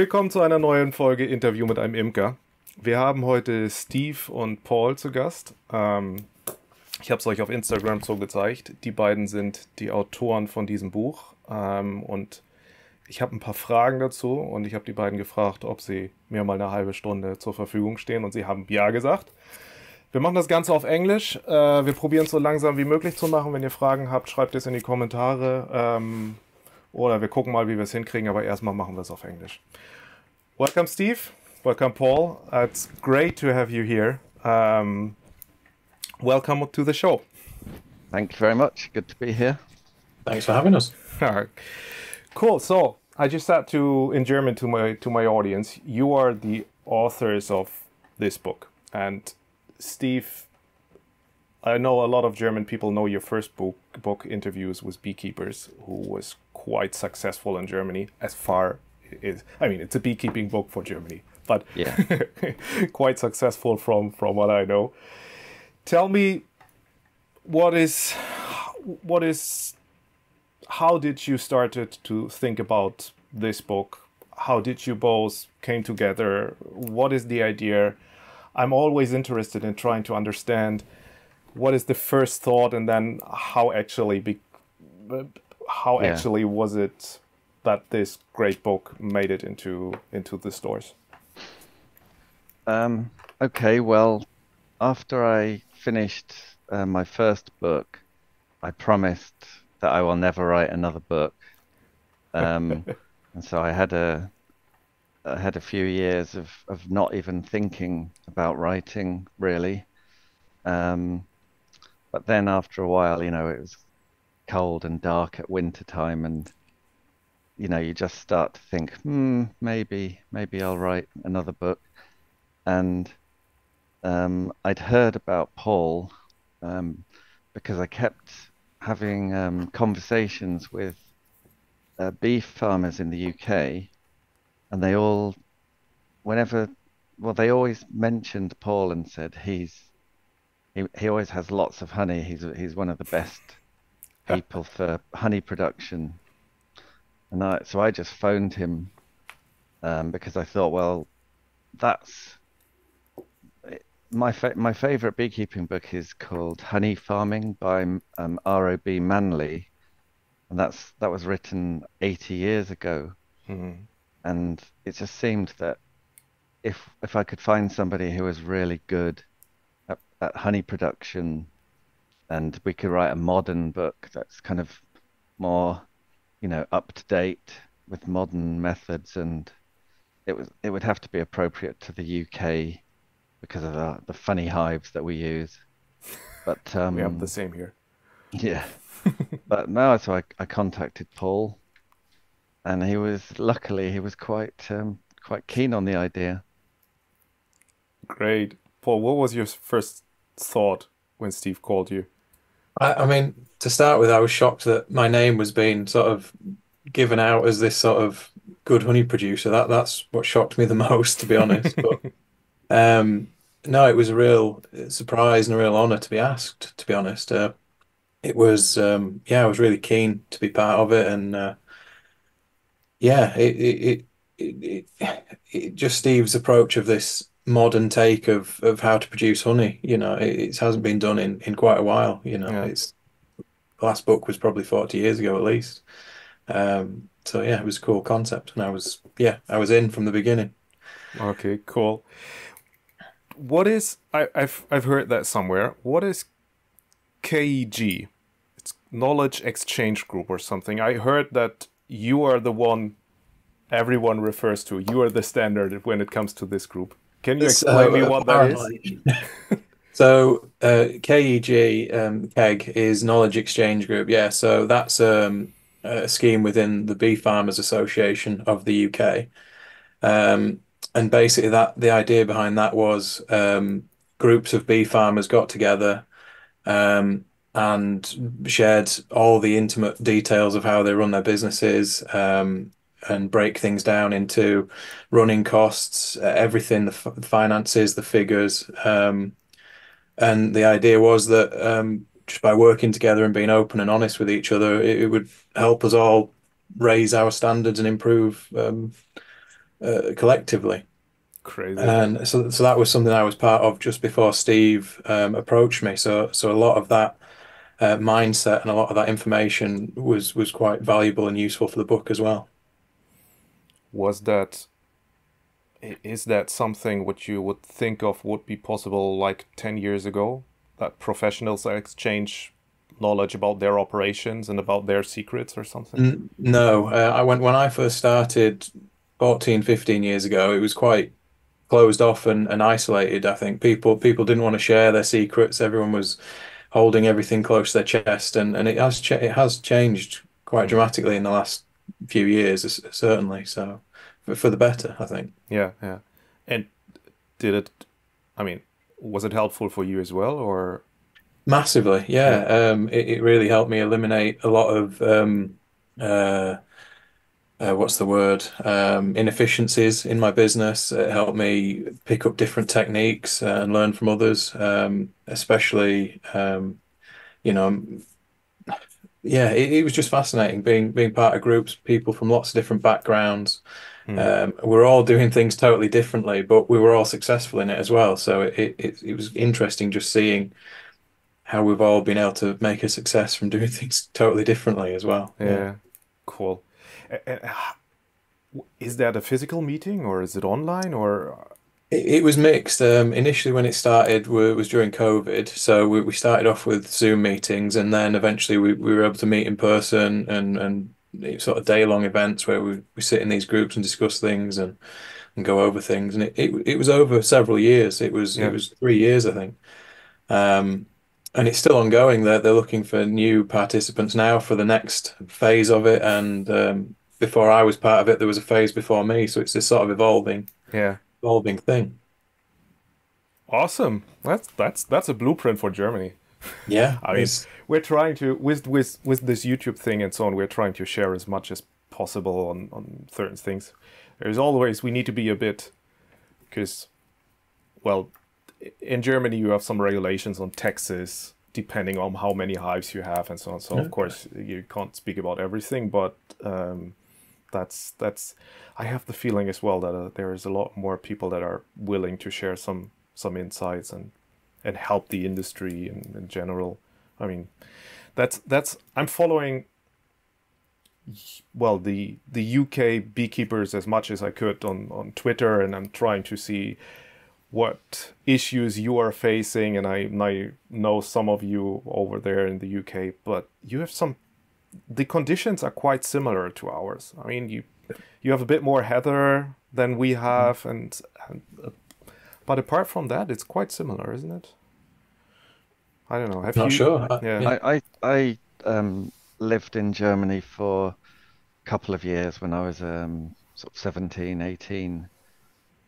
willkommen zu einer neuen Folge Interview mit einem Imker. Wir haben heute Steve und Paul zu Gast. Ich habe es euch auf Instagram so gezeigt. Die beiden sind die Autoren von diesem Buch. Und ich habe ein paar Fragen dazu und ich habe die beiden gefragt, ob sie mir mal eine halbe Stunde zur Verfügung stehen und sie haben ja gesagt. Wir machen das Ganze auf Englisch. Wir probieren es so langsam wie möglich zu machen. Wenn ihr Fragen habt, schreibt es in die Kommentare. Oder wir gucken mal, wie wir es hinkriegen, aber erstmal machen wir es auf Englisch. Welcome, Steve. Welcome, Paul. It's great to have you here. Welcome to the show. Thank you very much. Good to be here. Thanks for having us. Cool. So I just said in German to my audience, you are the authors of this book. And Steve, I know a lot of German people know your first book Interviews with Beekeepers, who was quite successful in Germany as far as, I mean, it's a beekeeping book for Germany, but yeah. quite successful from what I know. Tell me, how did you started to think about this book? How did you both came together? What is the idea? I'm always interested in trying to understand what is the first thought and then how actually was it that this great book made it into the stores? Okay, well, after I finished my first book, I promised that I will never write another book. And so I had a few years of not even thinking about writing, really. But then after a while, it was cold and dark at winter time, and you just start to think, maybe I'll write another book. And I'd heard about Paul because I kept having conversations with beef farmers in the UK, and they all, they always mentioned Paul and said he always has lots of honey. He's one of the best people for honey production. And so I just phoned him because I thought, well, that's my favorite beekeeping book is called Honey Farming by R.O.B. Manley, and that was written 80 years ago. Mm-hmm. And it just seemed that if I could find somebody who was really good at honey production, and we could write a modern book that's kind of more, up to date with modern methods, and it would have to be appropriate to the UK because of the funny hives that we use. But we have the same here. Yeah. But no, so I contacted Paul, and he was quite keen on the idea. Great. Paul, what was your first thought when Steve called you? I mean, to start with, I was shocked that my name was being sort of given out as this sort of good honey producer. That's what shocked me the most, to be honest. But no, it was a real surprise and a real honor to be asked, to be honest. It was, I was really keen to be part of it, and it just Steve's approach of this modern take of how to produce honey. It hasn't been done in quite a while. Yeah. It's the last book was probably 40 years ago at least. So yeah, it was a cool concept, and I was in from the beginning. Okay, cool. What is I've heard that somewhere. What is KEG? It's Knowledge Exchange Group or something. I heard that you are the one everyone refers to. You are the standard when it comes to this group. Can you explain me what that is? So KEG, KEG is Knowledge Exchange Group. Yeah, so that's a scheme within the Bee Farmers Association of the UK. And basically the idea behind that was groups of bee farmers got together and shared all the intimate details of how they run their businesses, and break things down into running costs, everything, the finances, the figures. And the idea was that just by working together and being open and honest with each other, it would help us all raise our standards and improve collectively. Crazy. And so that was something I was part of just before Steve approached me. So a lot of that mindset and a lot of that information was quite valuable and useful for the book as well. Was that is that something what you would think of would be possible like 10 years ago? That professionals exchange knowledge about their operations and about their secrets or something? No, I went when I first started 14, 15 years ago, it was quite closed off and isolated. I think people didn't want to share their secrets. Everyone was holding everything close to their chest, and it has changed quite Hmm. dramatically in the last few years, certainly. So for the better, I think. Yeah, yeah. And did it, I mean, was it helpful for you as well, or? Massively, Yeah, yeah. It really helped me eliminate a lot of uh, what's the word? Inefficiencies in my business. It helped me pick up different techniques and learn from others, especially you know, yeah, it was just fascinating being part of groups, people from lots of different backgrounds. hmm. We're all doing things totally differently, but we were all successful in it as well. So it was interesting just seeing how we've all been able to make a success from doing things totally differently as well. Yeah. Yeah, cool. Is that a physical meeting or is it online or? It was mixed. Initially, when it started, was during COVID. So we started off with Zoom meetings, and then eventually we were able to meet in person and sort of day-long events where we sit in these groups and discuss things and go over things. And it was over several years. It Yeah, was 3 years, I think. Um, and it's still ongoing. They're looking for new participants now for the next phase of it. And before I was part of it, there was a phase before me. So it's this sort of yeah. evolving thing. Awesome. That's a blueprint for Germany. Yeah, I mean, it's we're trying to with this YouTube thing and so on. We're trying to share as much as possible on certain things. There's always we need to be a bit because well, in Germany you have some regulations on taxes depending on how many hives you have and so on. So of okay. course you can't speak about everything, but that's I have the feeling as well that there is a lot more people that are willing to share some insights and help the industry in general. I mean, that's I'm following well the UK beekeepers as much as I could on Twitter, and I'm trying to see what issues you are facing, and I know some of you over there in the UK, but you have some the conditions are quite similar to ours. I mean, you have a bit more heather than we have, and but apart from that, it's quite similar, isn't it? I don't know. Have Not you? sure. Yeah. Yeah. I lived in Germany for a couple of years when I was sort of 17, 18.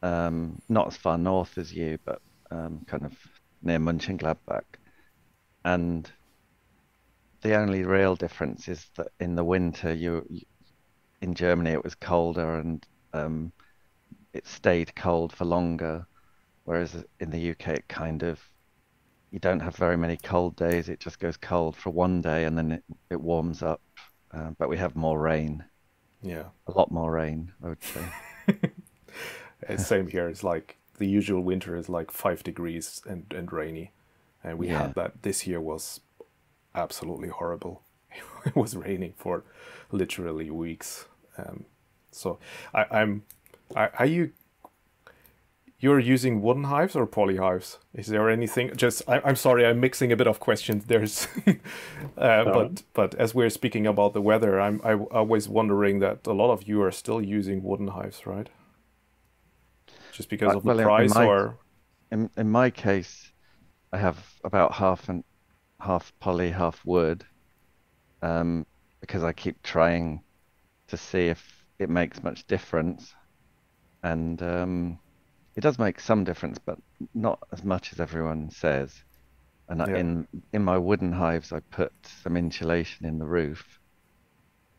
Not as far north as you, but kind of near Mönchengladbach. And the only real difference is that in the winter, in Germany it was colder and it stayed cold for longer, whereas in the UK it kind of you don't have very many cold days. It just goes cold for one day and then it warms up. But we have more rain, Yeah. a lot more rain, I would say. Same here. It's like the usual winter is like 5 degrees and rainy. And we Yeah. had that this year was absolutely horrible. It was raining for literally weeks. So I'm are you you're using wooden hives or poly hives? Is there anything? Just I'm sorry, I'm mixing a bit of questions. There's, All right. but as we're speaking about the weather, I was wondering that a lot of you are still using wooden hives, right? Just because of the Well, price, or in my case, I have about half poly, half wood, because I keep trying to see if it makes much difference, and it does make some difference, but not as much as everyone says. And yeah. in my wooden hives, I put some insulation in the roof,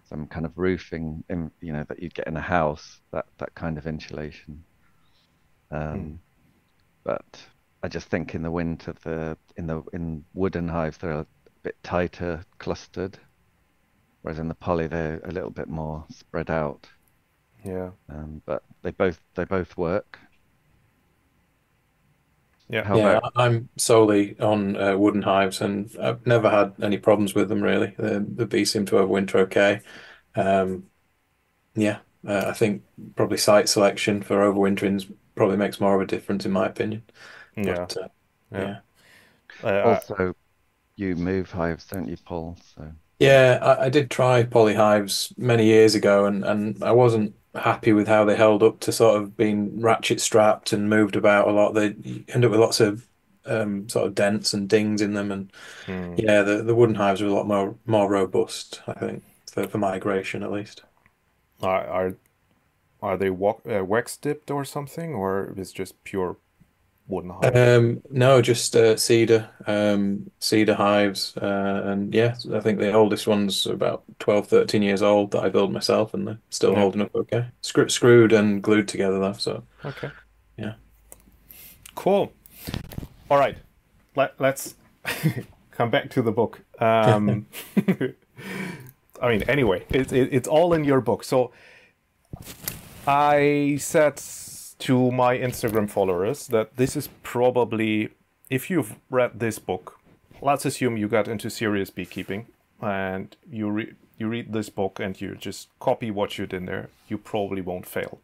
some kind of roofing, that you'd get in a house, that kind of insulation. Hmm. Um, but I just think in the winter, in wooden hives, they're a bit tighter clustered, whereas in the poly, they're a little bit more spread out. Yeah. But they both work. Yeah. How Yeah, about I'm solely on wooden hives, and I've never had any problems with them really. The bees seem to overwinter okay. Um, yeah, I think probably site selection for overwinterings probably makes more of a difference in my opinion. Yeah. But Yeah. yeah, Uh, also you move hives, don't you, Paul? So yeah, I did try polyhives many years ago, and I wasn't happy with how they held up to sort of being ratchet strapped and moved about a lot. They end up with lots of sort of dents and dings in them, and hmm. yeah, the wooden hives are a lot more robust, I think, for migration at least. Are are they wax dipped or something, or is just pure wooden hive? No, just cedar hives, and yeah, I think the oldest one's about 12, 13 years old that I built myself, and they're still Yeah. holding up okay. Screwed and glued together though, so Okay. yeah. Cool. All right. Let's come back to the book. I mean, anyway, it's all in your book. So I said to my Instagram followers that this is probably, if you've read this book, let's assume you got into serious beekeeping and you read this book and you just copy what you did in there, you probably won't fail.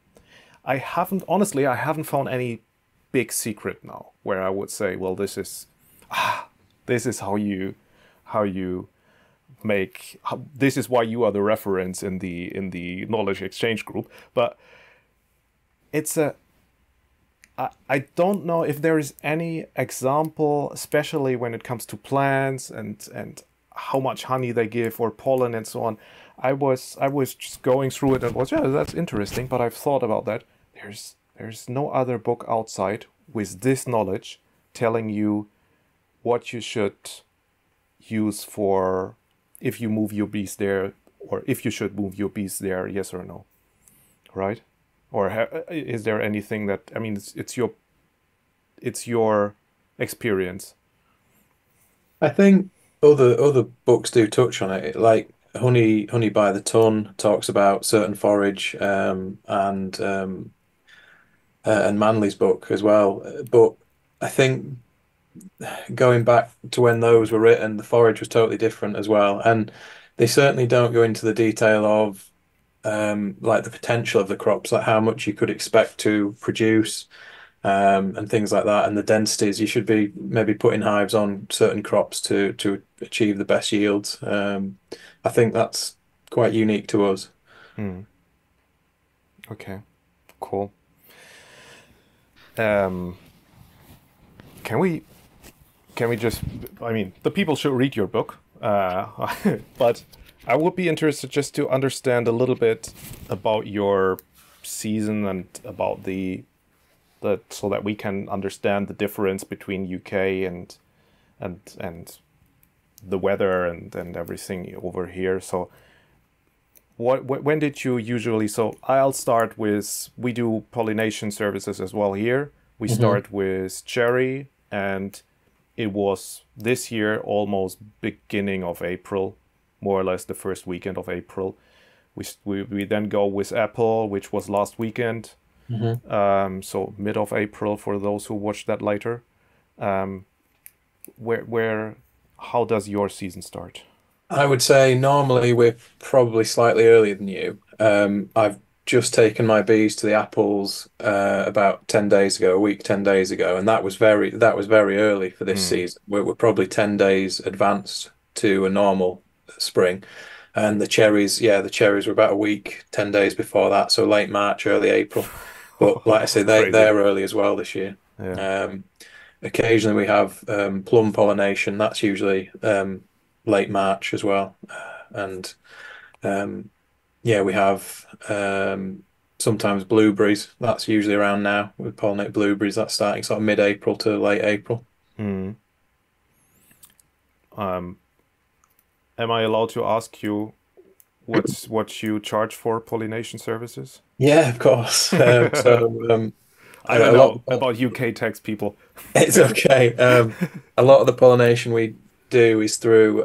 Honestly, I haven't found any big secret now where I would say, well, this is how you this is why you are the reference in the knowledge exchange group. But it's a I don't know if there is any example, especially when it comes to plants and how much honey they give or pollen and so on. I was just going through it and was, yeah, that's interesting, but I've thought about that. There's no other book outside with this knowledge telling you what you should use for if you move your bees there, or if you should move your bees there, yes or no, right? Or is there anything that, I mean, it's your experience. I think other books do touch on it, like Honey by the Ton talks about certain forage, and Manley's book as well. But I think going back to when those were written, the forage was totally different as well, and they certainly don't go into the detail of like the potential of the crops, like how much you could expect to produce, and things like that, and the densities. You should be maybe putting hives on certain crops to achieve the best yields. I think that's quite unique to us. Hmm. Okay, cool. Um, can we just? I mean, the people should read your book, but I would be interested just to understand a little bit about your season and about so that we can understand the difference between UK and the weather and everything over here. So when did you usually, so I'll start with, we do pollination services as well here. We Hmm. start with cherry, and it was this year almost beginning of April, more or less the first weekend of April. We then go with apple, which was last weekend. Hmm. So mid of April for those who watched that later. Um, where how does your season start? I would say normally we're probably slightly earlier than you. I've just taken my bees to the apples about 10 days ago, a week, 10 days ago, and that was very early for this Hmm. season. We're probably 10 days advanced to a normal spring. And the cherries were about a week, 10 days before that, so late March, early April. But like I say, Crazy. they're early as well this year. Yeah. Um, Occasionally we have plum pollination. That's usually late March as well. And um, yeah, we have sometimes blueberries. That's usually around now. We pollinate blueberries. That's starting sort of mid-April to late April. Hmm. Um, am I allowed to ask you what you charge for pollination services? Yeah, of course. I don't A lot know of about UK tax people. it's okay. A lot of the pollination we do is through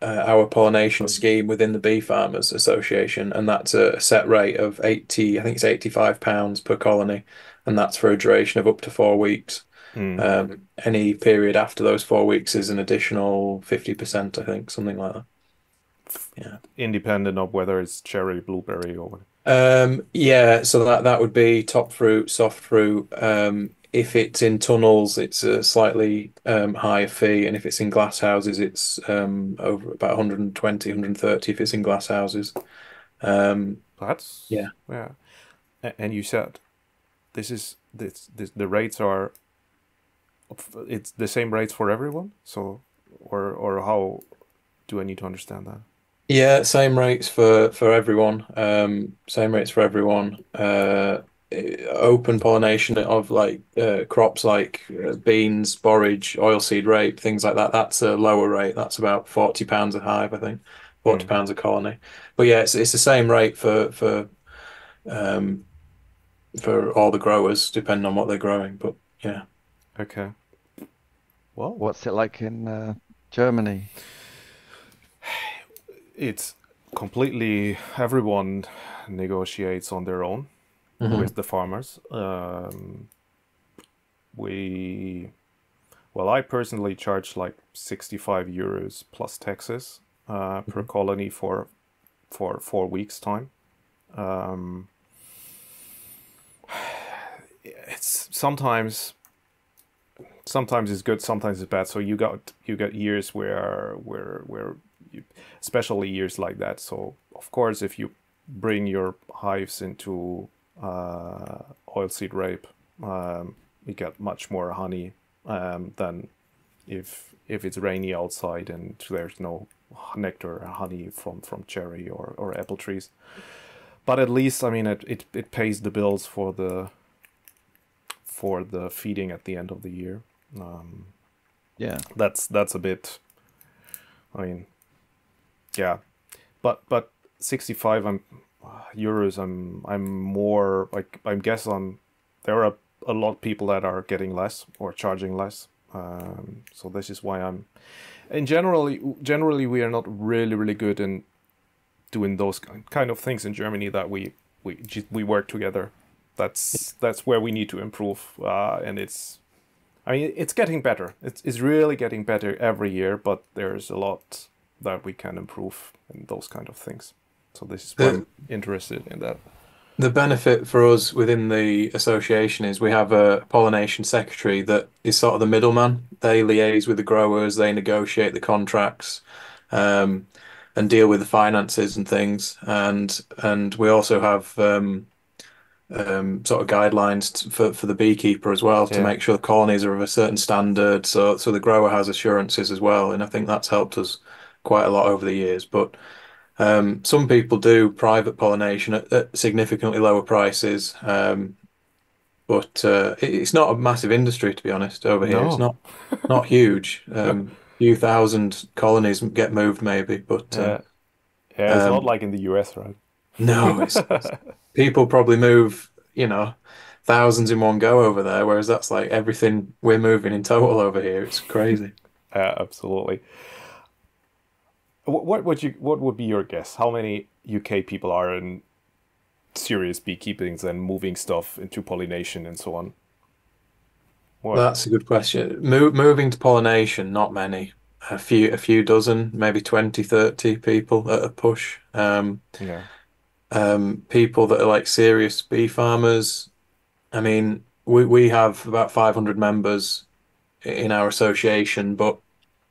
our pollination scheme within the Bee Farmers Association, and that's a set rate of 80, I think it's £85 per colony, and that's for a duration of up to 4 weeks. Hmm. Any period after those 4 weeks is an additional 50%, I think, something like that. Yeah. Independent of whether it's cherry, blueberry, or what. Yeah, so that would be top fruit, soft fruit. If it's in tunnels, it's a slightly higher fee, and if it's in glass houses, it's over about 120, 130 if it's in glass houses. That's Yeah. yeah. And you said this the rates are it's the same rates for everyone. So or how do I need to understand that? Yeah, same rates for everyone. Same rates for everyone. Open pollination of like crops like beans, borage, oilseed rape, things like that. That's a lower rate. That's about £40 a hive, I think, Hmm. £40 a colony. But yeah, it's the same rate um, for all the growers, depending on what they're growing. But yeah. Okay. Well, What's it like in Germany? it's completely everyone negotiates on their own Hmm. with the farmers. We Well, I personally charge like 65 euros plus taxes per colony for 4 weeks time. Um, it's sometimes it's good, sometimes it's bad. So you got years where you, especially years like that. So of course, if you bring your hives into oilseed rape, you get much more honey than if it's rainy outside and there's no nectar and honey from cherry or apple trees. But at least I mean it pays the bills for the feeding at the end of the year. Yeah. That's a bit. I mean, yeah, but 65 euros. I'm more like I guess there are a lot of people that are getting less or charging less. So this is why I'm. And generally we are not really good in doing those kind of things in Germany that we work together. That's where we need to improve, and I mean, it's getting better. It's really getting better every year, but there's a lot that we can improve in those kind of things. So this is why I'm The interested in that. the benefit for us within the association is we have a pollination secretary that is sort of the middleman. They liaise with the growers, they negotiate the contracts, um, and deal with the finances and things. And we also have sort of guidelines for the beekeeper as well to Yeah. make sure the colonies are of a certain standard. So the grower has assurances as well, and I think that's helped us quite a lot over the years. But some people do private pollination at significantly lower prices, but it's not a massive industry, to be honest, over here. It's No. not huge. Few thousand colonies get moved maybe, but Yeah. Yeah. It's not um, like in the US, right? no, it's people probably move, thousands in one go over there, whereas that's like everything we're moving in total over here. It's crazy. Absolutely. What would be your guess? How many UK people are in serious beekeeping and moving stuff into pollination and so on? What? That's a good question. Moving to pollination, not many. A few dozen, maybe 20, 30 people at a push. Yeah. People that are like serious bee farmers. I mean, we have about 500 members in our association, but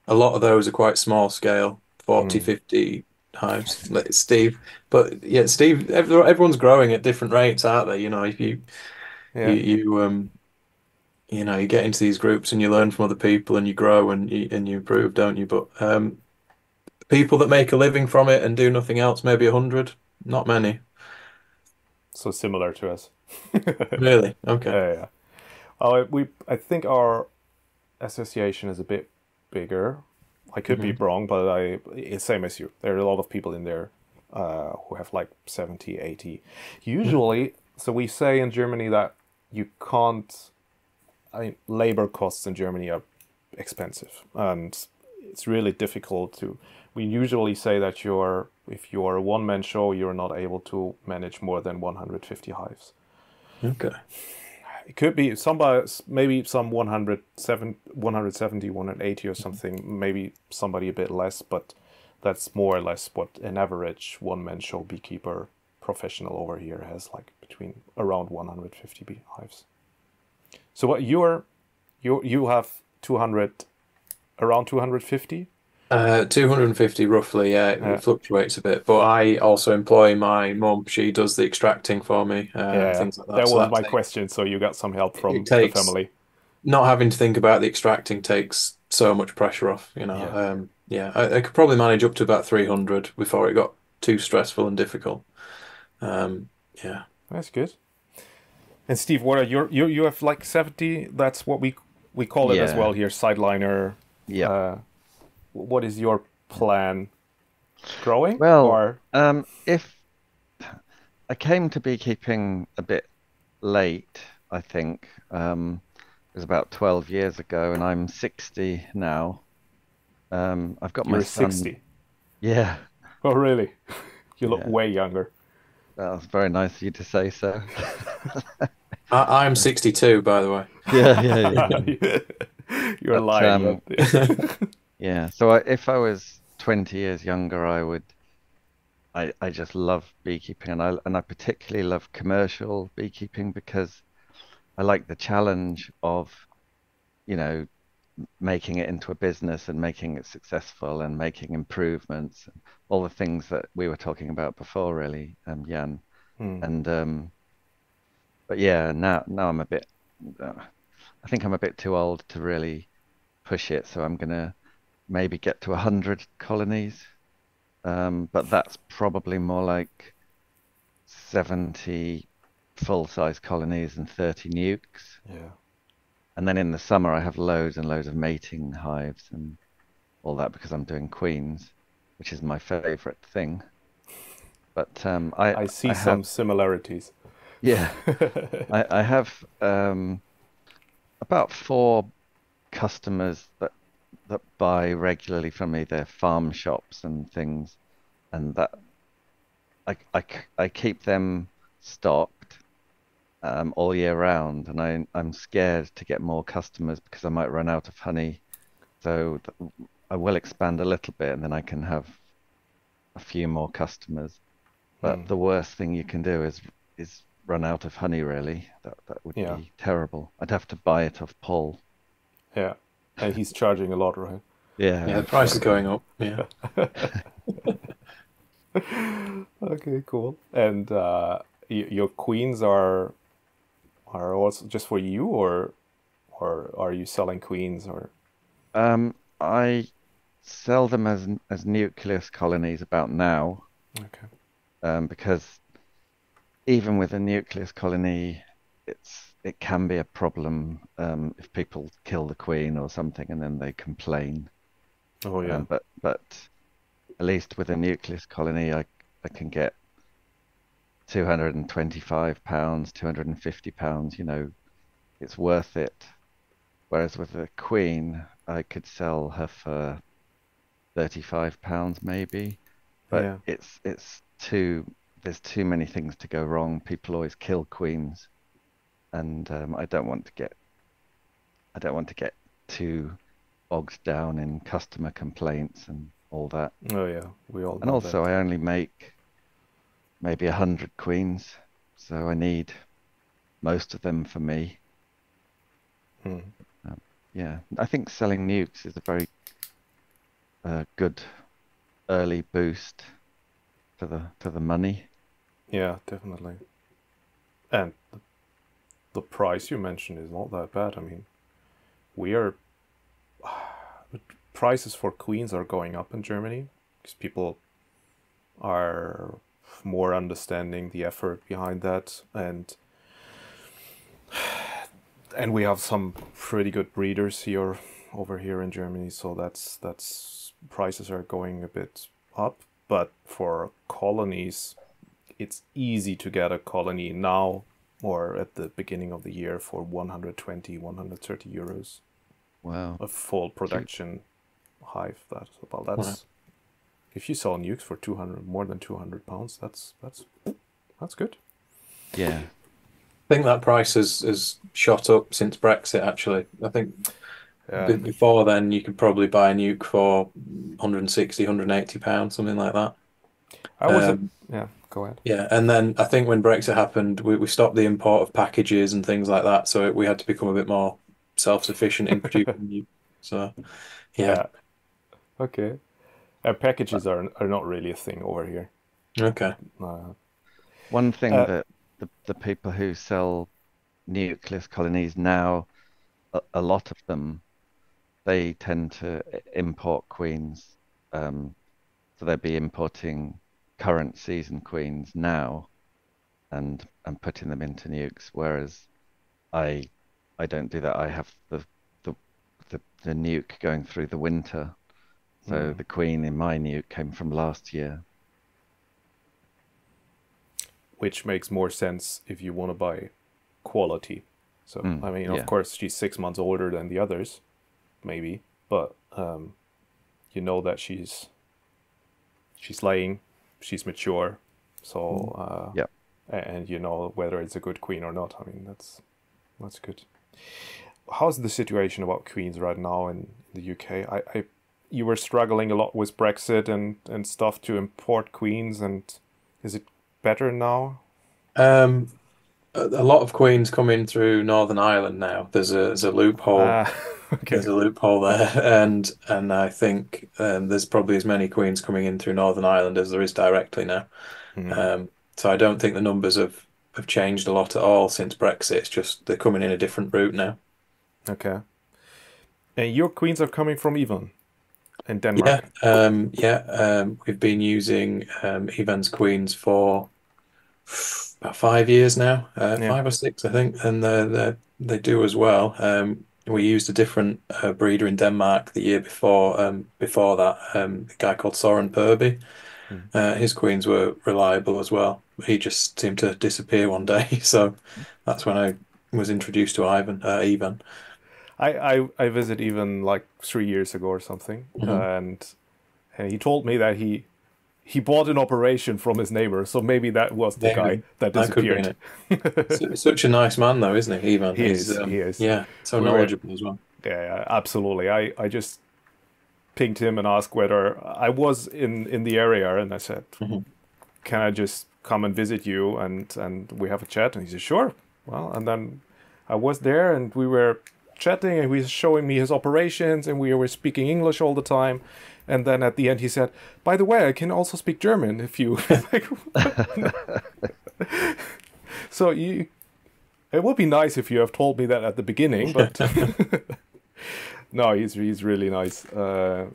a lot of those are quite small scale, 40, Mm. 50 hives. Like Steve, but yeah, Steve, everyone's growing at different rates, aren't they? If you Yeah. you you get into these groups and you learn from other people and you grow and you improve, don't you? But people that make a living from it and do nothing else, maybe 100, not many. So similar to us. Really? Okay. Yeah. I think our association is a bit bigger. I could be Hmm. wrong, but it's same as you. There are a lot of people in there who have like 70, 80. Usually, so we say in Germany that you can't. I mean, labor costs in Germany are expensive, and it's really difficult to we usually say that if you're a one-man show, you're not able to manage more than 150 hives. Okay. It could be maybe some 170, 180 or something, maybe somebody a bit less, but that's more or less what an average one-man show beekeeper professional over here has, like between around 150 beehives. So what you have 200, around 250? 250 roughly, yeah. It fluctuates a bit, but I also employ my mum. She does the extracting for me, things like that. That So was my question. So you got some help from it the takes family. not having to think about the extracting takes so much pressure off, you know. I could probably manage up to about 300 before it got too stressful and difficult. Yeah. That's good. And Steve, what are you have like 70? That's what we call it as Yeah. well here, sideliner. Yeah. What is your plan? Growing? Well, Or if I came to beekeeping a bit late, I think. It was about 12 years ago, and I'm 60 now. I've got my you're son. 60? Yeah, Oh, really? You look yeah. way younger. That was very nice of you to say so. I'm 62, by the way. Yeah, yeah, yeah. You're But lying. But yeah. So if I was 20 years younger, I just love beekeeping, and I particularly love commercial beekeeping because I like the challenge of, you know, making it into a business and making it successful and making improvements, and all the things that we were talking about before, really, Jan. And but yeah, now I'm a bit, I think I'm a bit too old to really push it, so I'm gonna maybe get to 100 colonies. But that's probably more like 70 full-size colonies and 30 nukes. yeah. And then in the summer, I have loads and loads of mating hives and all that because I'm doing queens, which is my favorite thing. But I see I have, some similarities. yeah, I have about 4 customers that buy regularly from me. They're farm shops and things, and that I keep them stocked all year round, and I'm scared to get more customers because I might run out of honey. So I will expand a little bit, and then I can have a few more customers. But the worst thing you can do is run out of honey, really. That would Yeah. be terrible. I'd have to buy it off Paul. Yeah. And he's charging a lot, right? Yeah, Yeah, the price is going up. Yeah. Okay, cool. And your queens are also just for you, or are you selling queens, or? I sell them as nucleus colonies about now, Okay. because even with a nucleus colony, it can be a problem if people kill the queen or something and then they complain. Oh yeah. But at least with a nucleus colony, I can get £225, £250. You know, it's worth it. Whereas with a queen, I could sell her for £35 maybe, but Yeah. there's too many things to go wrong. People always kill queens, and I don't want to get too bogged down in customer complaints and all that. Oh yeah. We all And know also, that. I only make maybe 100 queens, so I need most of them for me. Hmm. Yeah, I think selling nukes is a very good early boost to the money. Yeah, definitely. And the price you mentioned is not that bad. I mean, we are prices for queens are going up in Germany because people are more understanding the effort behind that, and we have some pretty good breeders over here in Germany, so that's prices are going a bit up. But for colonies, it's easy to get a colony now or at the beginning of the year for 120, 130 euros. Wow. A full Do you, production hive. That's if you sell nukes for 200, more than 200 pounds, that's good. Yeah. I think that price has shot up since Brexit, actually. I think before then you could probably buy a nuke for 160, 180 pounds, something like that. I was yeah, go ahead. Yeah, and then I think when Brexit happened, we stopped the import of packages and things like that, so we had to become a bit more self-sufficient in producing nukes. So, yeah. Yeah. Okay. Packages are not really a thing over here. Okay. One thing Uh, that the people who sell nucleus colonies now, a lot of them, they tend to import queens. So they'd be importing current season queens now and putting them into nukes, whereas I I don't do that. I have the the nuke going through the winter. So the queen in my nuke came from last year. which makes more sense if you want to buy quality. So, I mean, of yeah. course, she's 6 months older than the others, maybe, but you know that she's laying, she's mature, so Yeah. and you know whether it's a good queen or not. I mean, that's good. How's the situation about queens right now in the UK? You were struggling a lot with Brexit and stuff to import queens, and is it better now? A lot of queens come in through Northern Ireland now. There's a loophole. Okay. There's a loophole there, and I think there's probably as many queens coming in through Northern Ireland as there is directly now. So I don't think the numbers have changed a lot at all since Brexit. It's just they're coming in a different route now. Okay. And your queens are coming from Yvonne in Yeah, Denmark. we've been using Evan's queens for about 5 years now, Yeah. 5 or 6, I think, and they do as well. We used a different breeder in Denmark the year before that, a guy called Soren Purby. His queens were reliable as well. He just seemed to disappear one day, so that's when I was introduced to Evan. I visited even like 3 years ago or something, and he told me that he bought an operation from his neighbor, so maybe that was the guy Maybe that that could be in disappeared. it. Such a nice man, though, isn't he, Evan? He is. He is. Yeah, so We were. knowledgeable as well. Yeah, absolutely. I just pinged him and asked whether I was in the area, and I said, Mhm. "Can I just come and visit you and we have a chat?" And he said, "Sure." Well, and then I was there, and we were chatting, and he was showing me his operations, and we were speaking English all the time. And then at the end, he said, "By the way, I can also speak German if you." So it would be nice if you have told me that at the beginning, but no, he's really nice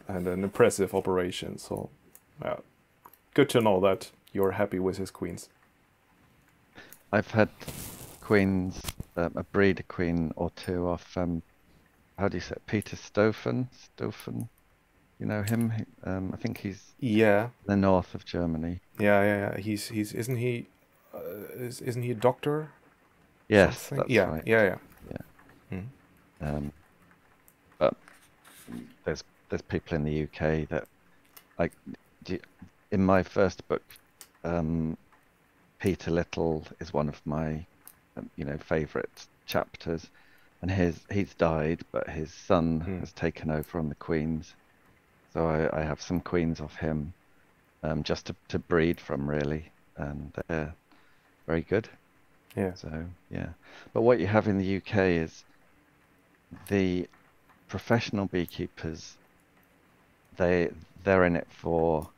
and an impressive operation. So, yeah, good to know that you're happy with his queens. I've had queens, a breeder queen or two off, how do you say it? Peter Stoffen? Stoffen? You know him? I think he's Yeah, the north of Germany. yeah. He's isn't he isn't he a doctor? Yes, Something? that's Yeah, right. yeah. Yeah. But there's people in the UK that like in my first book, Peter Little is one of my favorite chapters, and he's died, but his son has taken over on the queens. So I have some queens of him, just to breed from, really, and they're very good. Yeah. So yeah, but what you have in the UK is the professional beekeepers. They're in it for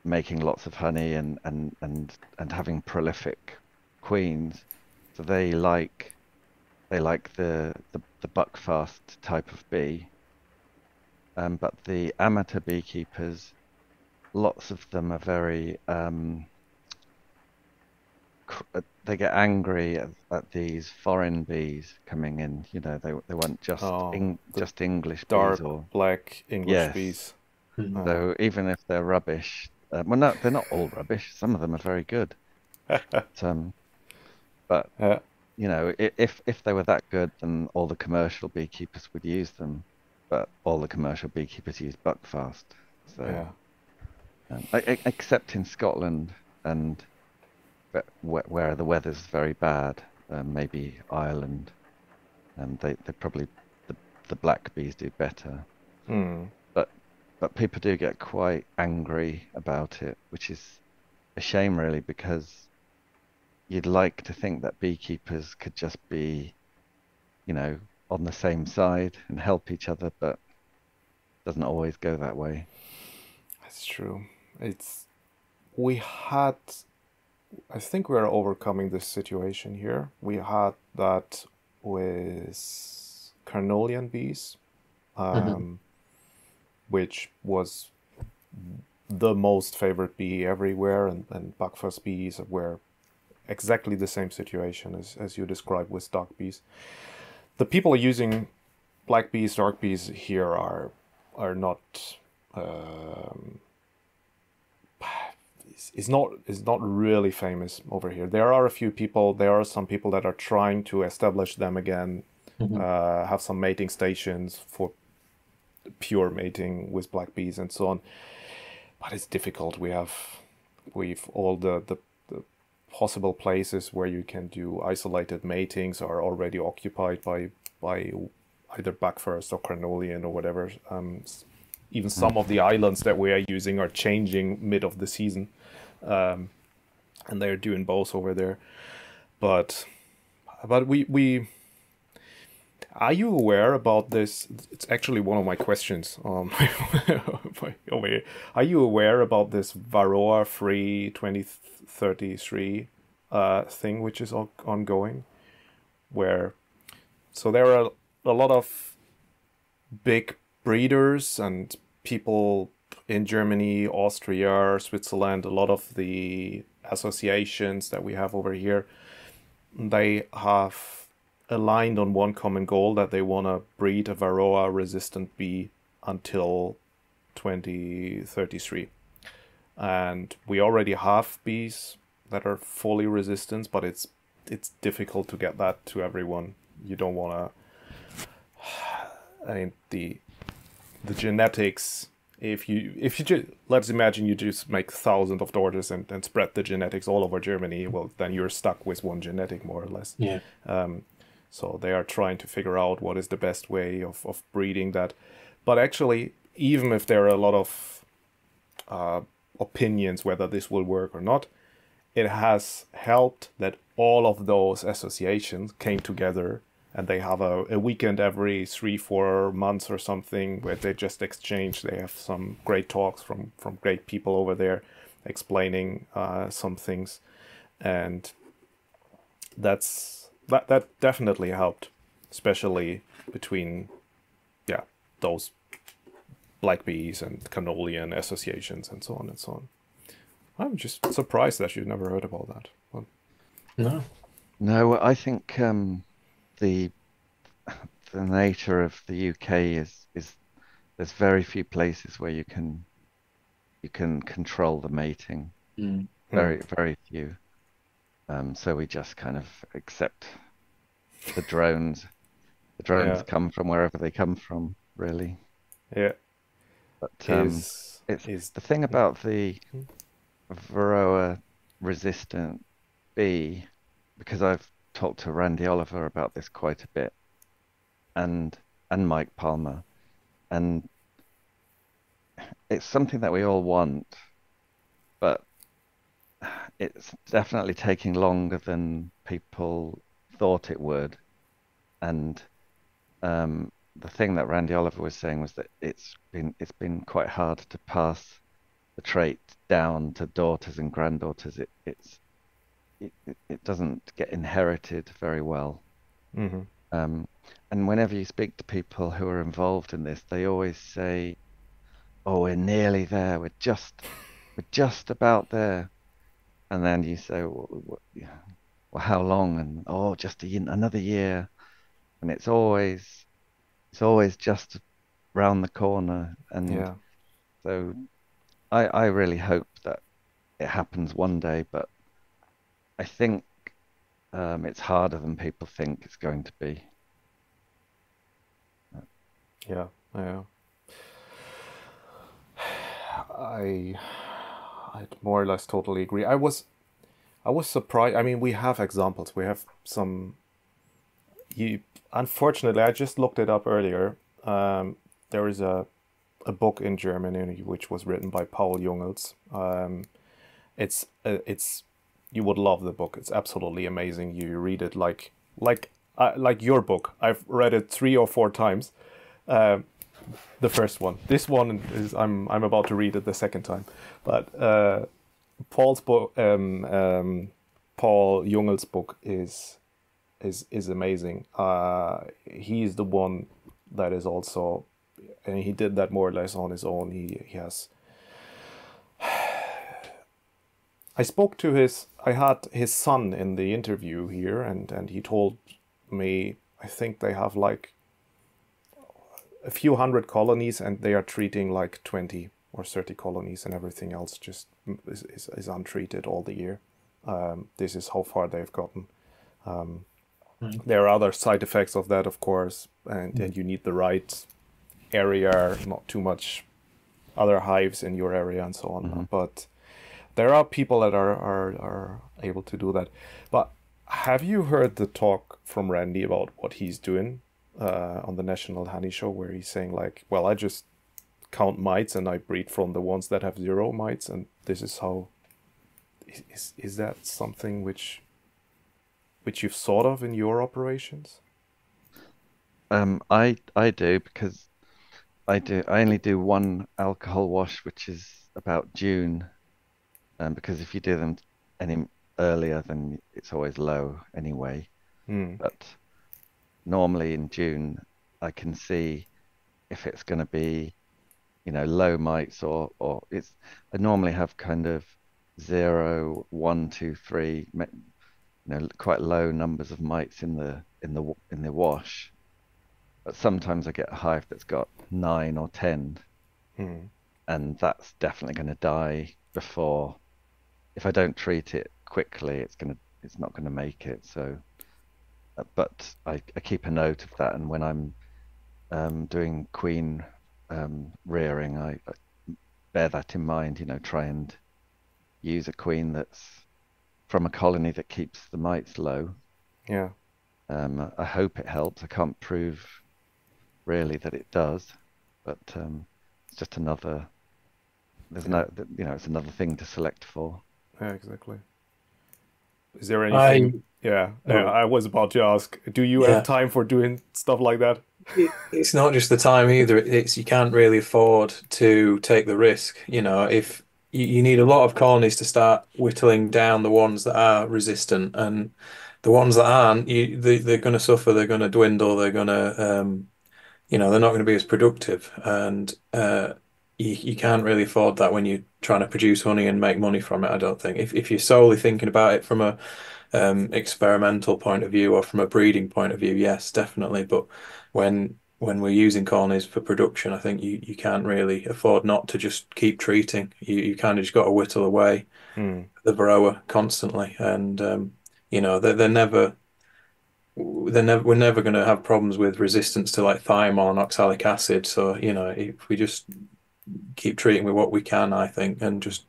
making lots of honey and having prolific queens. So they like the buckfast type of bee. But the amateur beekeepers, lots of them are very they get angry at these foreign bees coming in. They want Oh, the just English bees, dark or black English yes. bees. Mhm. So even if they're rubbish, well, no, they're not all rubbish. Some of them are very good. But Yeah. if they were that good, then all the commercial beekeepers would use them. But all the commercial beekeepers use buckfast. So Yeah. Except in Scotland and where the weather's very bad, maybe Ireland, and they probably the black bees do better. Hmm. But people do get quite angry about it, which is a shame really, because you'd like to think that beekeepers could just be, on the same side and help each other, but it doesn't always go that way. That's true. It's we had. I think we're overcoming this situation here. We had that with carnelian bees, Hmm. um, which was the most favorite bee everywhere, and buckfast bees were exactly the same situation as you described with dark bees. The people using black bees, dark bees here are not. Um, is not really famous over here. There are a few people. There are some people that are trying to establish them again. Hmm. Have some mating stations for pure mating with black bees and so on. But it's difficult. We've all the possible places where you can do isolated matings are already occupied by either buckfast or carnelian or whatever. Even Mm. some of the islands that we are using are changing mid of the season, and they're doing both over there. But we are you aware about this? It's actually one of my questions. Over here. Are you aware about this Varroa Free 2033 thing, which is ongoing? Where so there are a lot of big breeders and people in Germany, Austria, Switzerland, a lot of the associations that we have over here, they have aligned on one common goal that they want to breed a Varroa resistant bee until 2033. And we already have bees that are fully resistant, but it's difficult to get that to everyone. You don't want to. I mean, the genetics. If you just, let's imagine you just make thousands of daughters and spread the genetics all over Germany, well, then you're stuck with one genetic more or less. Yeah. So they are trying to figure out what is the best way of breeding that. But actually, even if there are a lot of opinions whether this will work or not, it has helped that all of those associations came together and they have a weekend every 3-4 months or something where they just exchange. They have some great talks from great people over there explaining some things, and that definitely helped, especially between those black bees and carnelian associations and so on and so on. I'm just surprised that you've never heard about that. Well, No. No, I think the the nature of the UK is there's very few places where you can control the mating. Mm. hmm. Very few. So we just kind of accept the drones. The drones Yeah, come from wherever they come from, really. yeah. But Is it's is the thing about the Varroa resistant bee, because I've talked to Randy Oliver about this quite a bit, and Mike Palmer, and it's something that we all want, but it's definitely taking longer than people thought it would. And the thing that Randy Oliver was saying was that it's been quite hard to pass the trait down to daughters and granddaughters. It doesn't get inherited very well. mm-hmm. Um, and whenever you speak to people who are involved in this, they always say, "Oh, we're nearly there. We're just about there." And then you say, "Well, how long?" And oh, just another year. And it's always just round the corner. And Yeah, so I really hope that it happens one day, but I think it's harder than people think it's going to be. yeah, yeah. I I'd more or less totally agree. I was surprised. I mean, we have examples. We have some. You unfortunately, I just looked it up earlier. There is a book in Germany which was written by Paul Jungels. It's you would love the book. It's absolutely amazing. You read it like your book. I've read it 3 or 4 times. The first one. This one is I'm about to read it the second time. But Paul's book, Paul Jungel's book is amazing. He's the one that is also, and he did that more or less on his own. He has. I had his son in the interview here, and he told me, I think they have like a few hundred colonies, and they are treating like 20 or 30 colonies, and everything else just is untreated all the year. This is how far they've gotten. There are other side effects of that, of course, and you need the right area, not too much other hives in your area and so on. But there are people that are able to do that. But have you heard the talk from Randy about what he's doing on the National Honey Show, where he's saying like, well, I just count mites and I breed from the ones that have 0 mites, and this is how. Is that something which you've thought of in your operations? I do because I only do one alcohol wash, which is about June, because if you do them any earlier, then it's always low anyway. But normally in June, I can see if it's going to be, low mites or it's. I normally have kind of 0, 1, 2, 3, quite low numbers of mites in the wash. But sometimes I get a hive that's got 9 or 10, and that's definitely going to die before. If I don't treat it quickly, it's not going to make it. So, but I keep a note of that, and when I'm doing queen rearing, I bear that in mind. Try and use a queen that's from a colony that keeps the mites low. Yeah. I hope it helps. I can't prove really that it does, but it's just another. There's no, it's another thing to select for. Yeah, exactly. Is there anything? I was about to ask. Do you have time for doing stuff like that? It's not just the time either. It's you can't really afford to take the risk. If you need a lot of colonies to start whittling down the ones that are resistant, and the ones that aren't, they're going to suffer. They're going to dwindle. They're going to, they're not going to be as productive, and you can't really afford that when you're trying to produce honey and make money from it. I don't think if you're solely thinking about it from a experimental point of view or from a breeding point of view, yes, definitely. But when we're using colonies for production, I think you can't really afford not to just keep treating. You kind of just got to whittle away the varroa constantly, and we're never going to have problems with resistance to like thiamine, oxalic acid. So if we just keep treating with what we can, I think, and just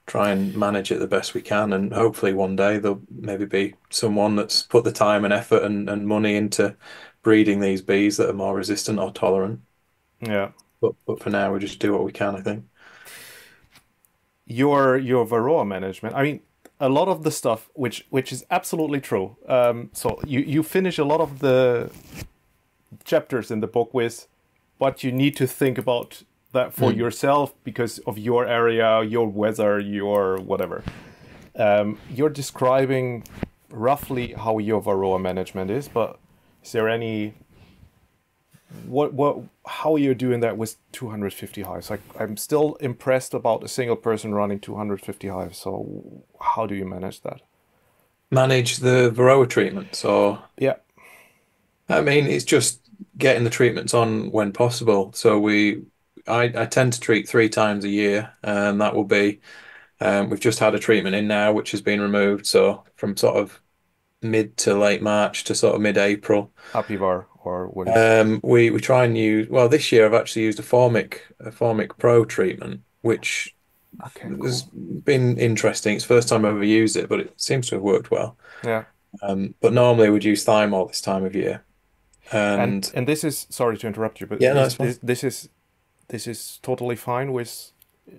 try and manage it the best we can, and hopefully one day there'll maybe be someone that's put the time and effort and money into breeding these bees that are more resistant or tolerant. Yeah. But for now, we just do what we can, I think. Your varroa management. I mean, a lot of the stuff, which is absolutely true. So you finish a lot of the chapters in the book with, but you need to think about that for yourself because of your area, your weather, your whatever. You're describing roughly how your varroa management is, but is there any how you're doing that with 250 hives? Like, I'm still impressed about a single person running 250 hives. So how do you manage that? Manage the varroa treatments, or yeah, I mean, it's just getting the treatments on when possible. So I tend to treat 3 times a year, and that will be we've just had a treatment in now, which has been removed. So from sort of mid to late March to sort of mid-April. Apivar or what is? We try and use, well, this year I've actually used a Formic Pro treatment, which Okay, it's cool. been interesting. It's the first time I've ever used it, but it seems to have worked well. Yeah. But normally we'd use thymol this time of year. And And and this is, sorry to interrupt you, but yeah, no, it's fine. this is totally fine with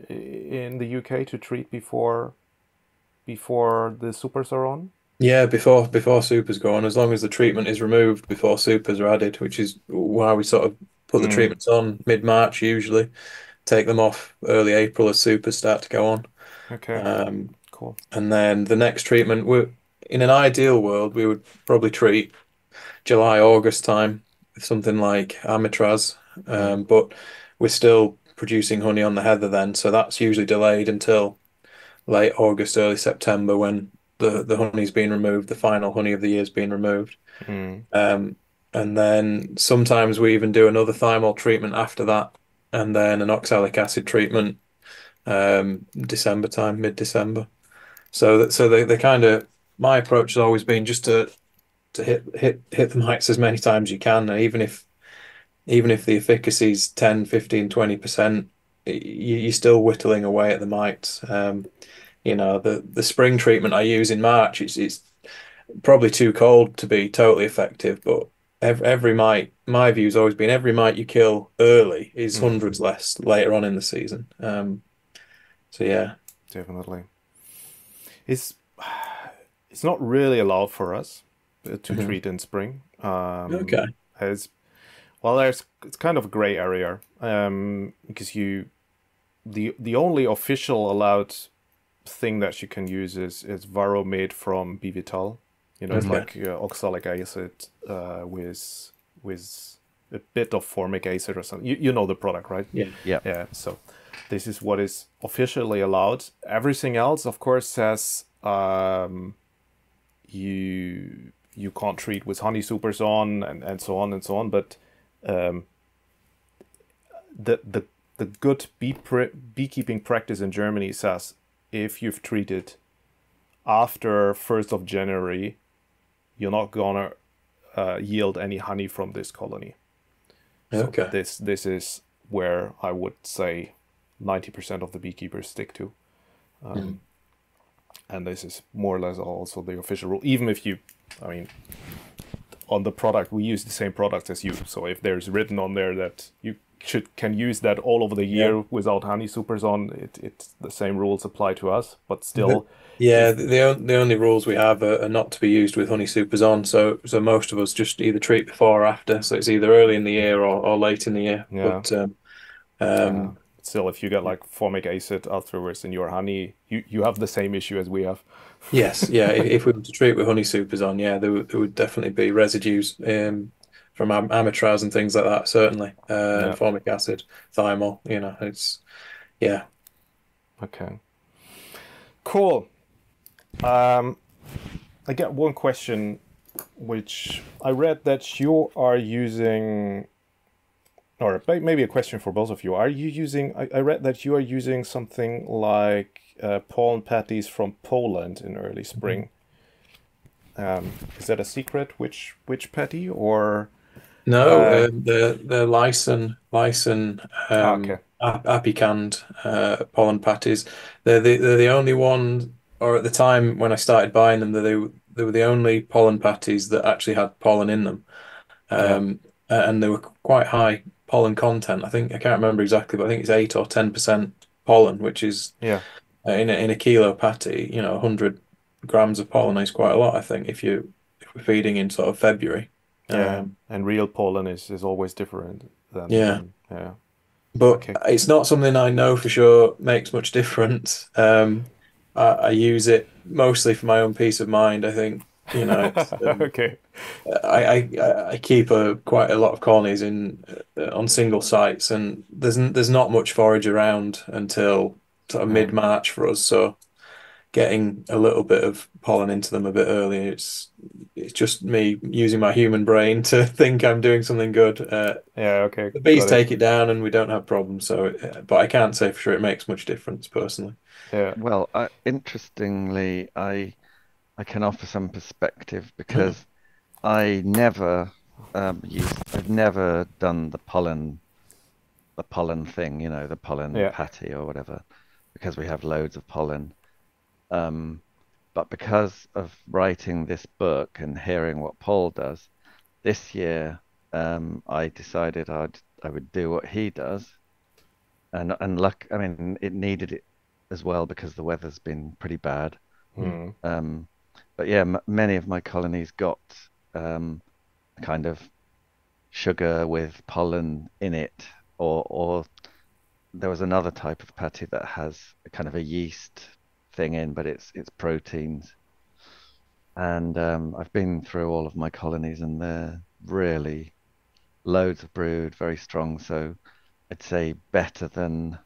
in the UK to treat before the supers are on. Yeah, before supers go on, as long as the treatment is removed before supers are added, which is why we sort of put the Mm, treatments on mid-March usually, take them off early April as supers start to go on. okay, Um, cool. and then the next treatment, in an ideal world, we would probably treat July, August time with something like amitraz, Mm, but we're still producing honey on the heather then, so that's usually delayed until late August, early September when the honey's been removed, the final honey of the year's been removed. mm, Um, and then sometimes we even do another thymol treatment after that, and then an oxalic acid treatment December time, mid-December. So they kind of my approach has always been just to hit the mites as many times as you can, and even if the efficacy is 10, 15, 20%, you're still whittling away at the mites. The spring treatment I use in March, it's probably too cold to be totally effective, but every mite, my view's always been every mite you kill early is mm, hundreds less later on in the season. So yeah. definitely. It's it's not really allowed for us to Mhm. treat in spring. Okay. As well, there's it's kind of a gray area because the only official allowed thing that you can use is Varro made from Bivital. You know, it's Hmm. Okay. like oxalic acid with a bit of formic acid or something. You know the product, right? Yeah. Yep. Yeah. So this is what is officially allowed. Everything else, of course, says you can't treat with honey supers on and so on and so on. But um, the the good beekeeping practice in Germany says if you've treated after 1st of January, you're not gonna yield any honey from this colony. So Okay. this is where I would say 90% of the beekeepers stick to. Mhm. And this is more or less also the official rule. Even if you, I mean, on the product, we use the same products as you. So if there's written on there that you can use that all over the Yeah. year without honey supers on, it's the same rules apply to us. But The, still, yeah, if the only rules we have are not to be used with honey supers on. So most of us just either treat before or after. So it's either early in the year or late in the year. yeah, But yeah, um, still, if you get like formic acid afterwards in your honey, you have the same issue as we have. yes, yeah. If we were to treat with honey supers on, yeah, there would definitely be residues from amitraz and things like that. Certainly, and Yeah. formic acid, thymol. It's yeah. Okay. Cool. Um, I get one question, which I read that you are using, or maybe a question for both of you. Are you using? I read that you are using something like pollen patties from Poland in early spring. Is that a secret? Which patty or? No, Uh, the Lyson okay. apicand pollen patties. They're the only one, or at the time when I started buying them, they were the only pollen patties that actually had pollen in them. Yeah. And they were quite high pollen content. I can't remember exactly, but I think it's 8 or 10% pollen, which is Yeah. in a kilo patty. 100 grams of pollen is quite a lot. I think if we're feeding in sort of February. Yeah. Um, And real pollen is always different yeah. than yeah. But Okay. it's not something I know for sure makes much difference. I use it mostly for my own peace of mind. I think, it's Okay. I keep quite a lot of colonies in on single sites, and there's not much forage around until sort of Yeah. mid-March for us. So getting a little bit of pollen into them a bit early, it's just me using my human brain to think I'm doing something good. Yeah. Okay. The bees Got it. take it down, and we don't have problems. So, but I can't say for sure it makes much difference personally. Yeah. Well, interestingly, I can offer some perspective Mm. because I've never done the pollen thing, the pollen Yeah. patty or whatever. because we have loads of pollen. But because of writing this book and hearing what Paul does, this year I decided I would do what he does, and luck. I mean, it needed it as well because the weather's been pretty bad. Hmm. But yeah, m many of my colonies got kind of sugar with pollen in it, or there was another type of patty that has a kind of a yeast thing in, but it's proteins. And I've been through all of my colonies, and they're really loads of brood, very strong. So I'd say better than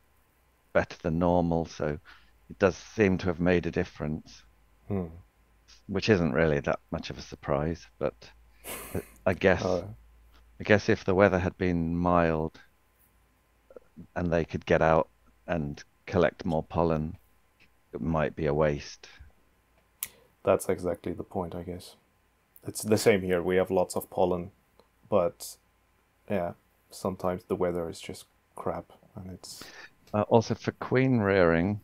normal. So it does seem to have made a difference, Hmm. which isn't really that much of a surprise. But I guess Uh, I guess if the weather had been mild and they could get out and collect more pollen, it might be a waste. that's exactly the point, I guess. It's the same here. We have lots of pollen, but yeah, sometimes the weather is just crap, and it's Also for queen rearing,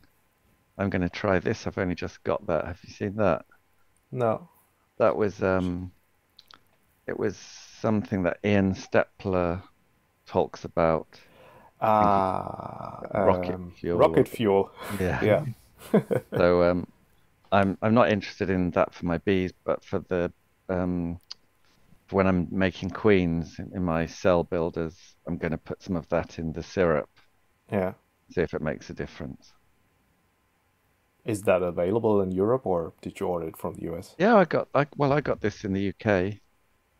I'm going to try this. I've only just got that. Have you seen that? no. That was it was something that Ian Stepler talks about. I think it's rocket fuel or Rocket fuel. yeah. Yeah. So I'm not interested in that for my bees, but for the for when I'm making queens in my cell builders, I'm going to put some of that in the syrup, Yeah. see if it makes a difference. Is that available in Europe, or did you order it from the US? Yeah, I got this in the UK.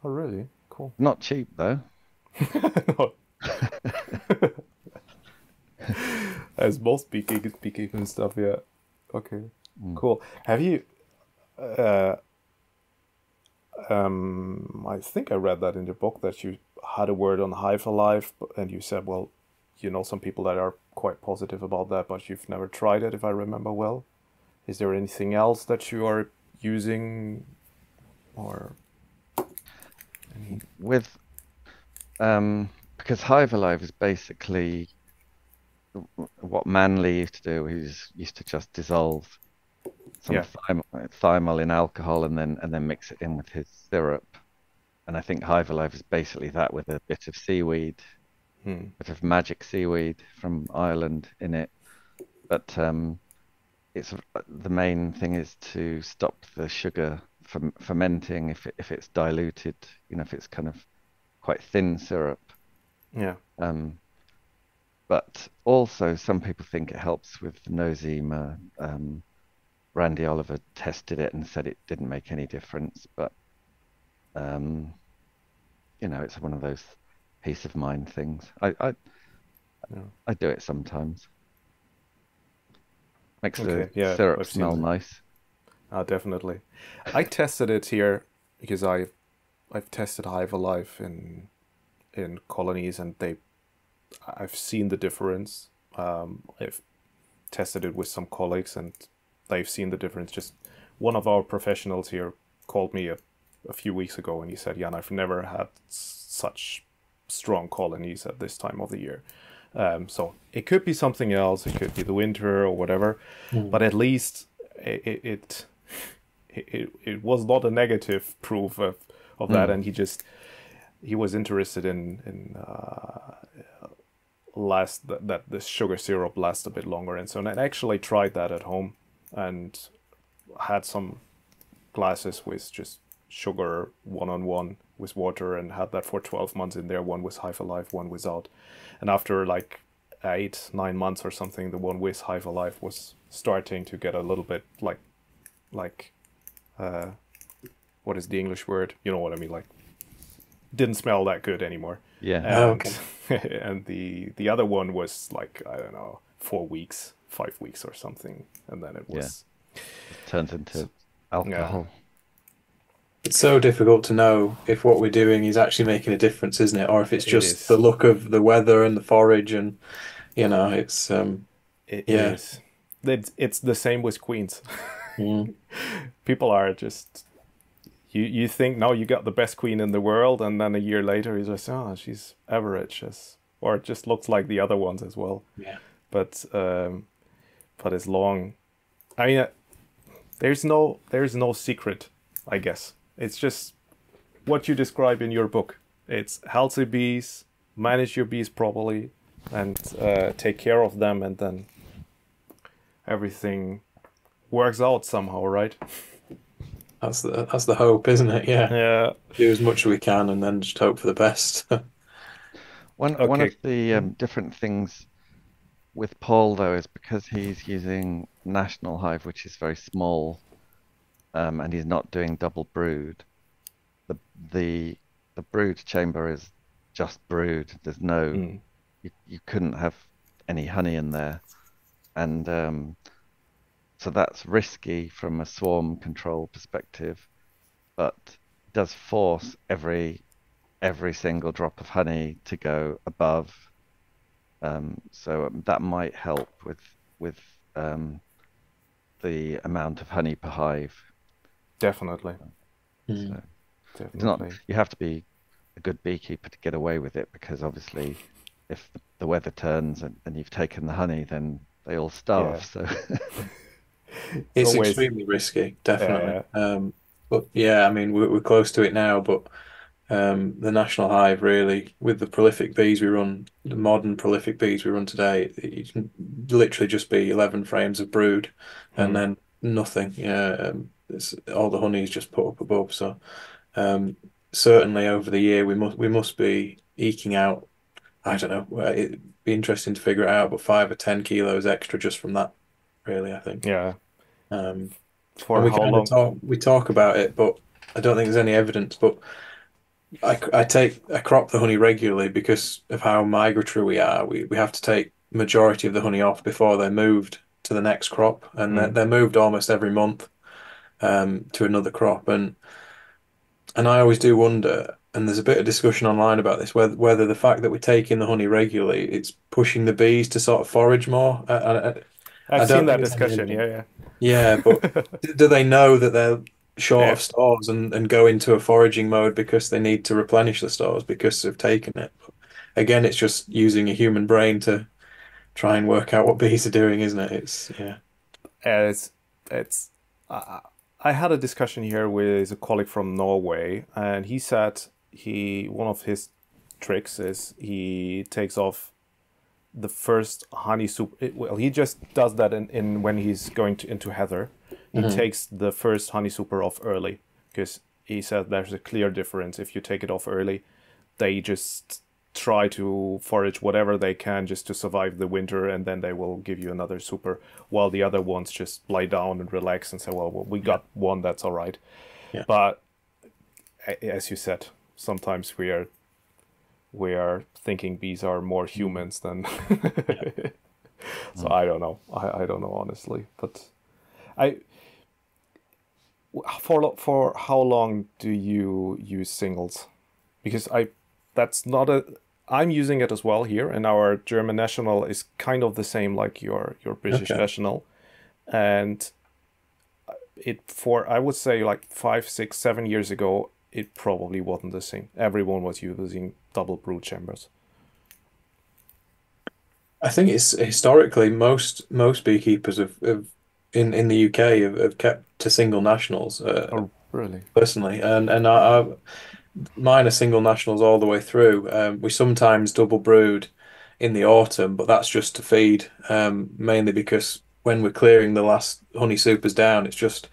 Oh, really? Cool. Not cheap though. No. As most beekeeping stuff, yeah. Okay. Mm. Cool. Have you? Uh, I think I read that in your book that you had a word on Hive Alive, and you said, well, you know some people that are quite positive about that, but you've never tried it, if I remember well. Is there anything else that you are using, or any? With because Hive Alive is basically what Manly used to do. He used to just dissolve some Yeah. thymol in alcohol and then mix it in with his syrup. And I think Hive Alive is basically that with a bit of seaweed, Hmm. bit of magic seaweed from Ireland in it. But it's the main thing is to stop the sugar from fermenting if it's diluted, if it's kind of quite thin syrup. Yeah. Um, but also some people think it helps with nosema. Randy Oliver tested it and said it didn't make any difference, but um, it's one of those peace of mind things. Yeah. I do it sometimes. Makes the Okay. Yeah, syrup I've seen smell that. nice. Definitely. I tested it here because I've tested Hive Alive in colonies, and I've seen the difference. I've tested it with some colleagues, and they've seen the difference. Just one of our professionals here called me a few weeks ago, and he said, "Jan, I've never had such strong colonies at this time of the year." So it could be something else. It could be the winter or whatever, but at least it was not a negative proof of that, Mm. and he was interested in that the sugar syrup lasts a bit longer, and so I actually tried that at home and had some glasses with just sugar one-on-one with water, and had that for 12 months in there, one with Hive Alive, one without. And after like 8-9 months or something, the one with Hive Alive was starting to get a little bit like uh what is the English word? You know what I mean? Like, didn't smell that good anymore. Yeah. Oh, And okay. and the other one was like, I don't know, 4 weeks, 5 weeks or something, and then it Yeah. was It turns into yeah. alcohol. It's so difficult to know if what we're doing is actually making a difference, isn't it? Or if it's It just the is. look of the weather and the forage and it's It yeah. is. It's the same with queens. Mm. People are just, you think now you got the best queen in the world, and then a year later you just, oh, she's average, or it just looks like the other ones as well. Yeah. But but as long, I mean, there's no secret, I guess. It's just what you describe in your book. It's healthy bees, manage your bees properly, and take care of them, and then everything works out somehow, right? That's the hope, isn't it? Yeah. Yeah. Do as much as we can and then just hope for the best. One Okay. of the different things with Paul though is because he's using National Hive, which is very small, and he's not doing double brood. The the the brood chamber is just brood. There's no you couldn't have any honey in there, and so that's risky from a swarm control perspective, but it does force every single drop of honey to go above. So that might help with the amount of honey per hive. Definitely. So it's not, Definitely. you have to be a good beekeeper to get away with it, because obviously if the weather turns and you've taken the honey, then they all starve. Yeah. So It's always- extremely risky, definitely. Yeah. But yeah, I mean, we're close to it now, but the National Hive really, with the prolific bees we run, the modern prolific bees we run today, it can literally just be 11 frames of brood and then nothing. Yeah, all the honey is just put up above. So certainly over the year we must be eking out. I don't know. It'd be interesting to figure it out, but 5 or 10 kilos extra just from that. Really, I think. Yeah. And For we how kind long? of talk about it, but I don't think there's any evidence. But I crop the honey regularly because of how migratory we are. We have to take majority of the honey off before they're moved to the next crop, and they're moved almost every month to another crop. And I always do wonder, and there's a bit of discussion online about this, whether the fact that we're taking the honey regularly, it's pushing the bees to sort of forage more. I've I seen don't that think it's any discussion. evidence. Yeah, Yeah, but do they know that they're short yeah. of stores and go into a foraging mode because they need to replenish the stores because they've taken it? But again, it's just using a human brain to try and work out what bees are doing, isn't it? It's yeah. It's I had a discussion here with a colleague from Norway, and he said one of his tricks is he takes off the first honey soup. Well, he just does that in when he's going into heather. He takes the first honey super off early, because he said there's a clear difference. If you take it off early, they just try to forage whatever they can just to survive the winter, and then they will give you another super, while the other ones just lie down and relax and say, well we got one, that's all right. Yeah. But as you said, sometimes we are thinking bees are more humans than so I don't know. I don't know, honestly. But for how long do you use singles? Because I'm using it as well here, and our German national is kind of the same like your British national, and I would say like 5, 6, 7 years ago, it probably wasn't the same. Everyone was using double brood chambers. I think it's historically most beekeepers have in the UK have kept to single nationals. Oh, really? Personally, and mine are single nationals all the way through. We sometimes double brood in the autumn, but that's just to feed, mainly because when we're clearing the last honey supers down, it's just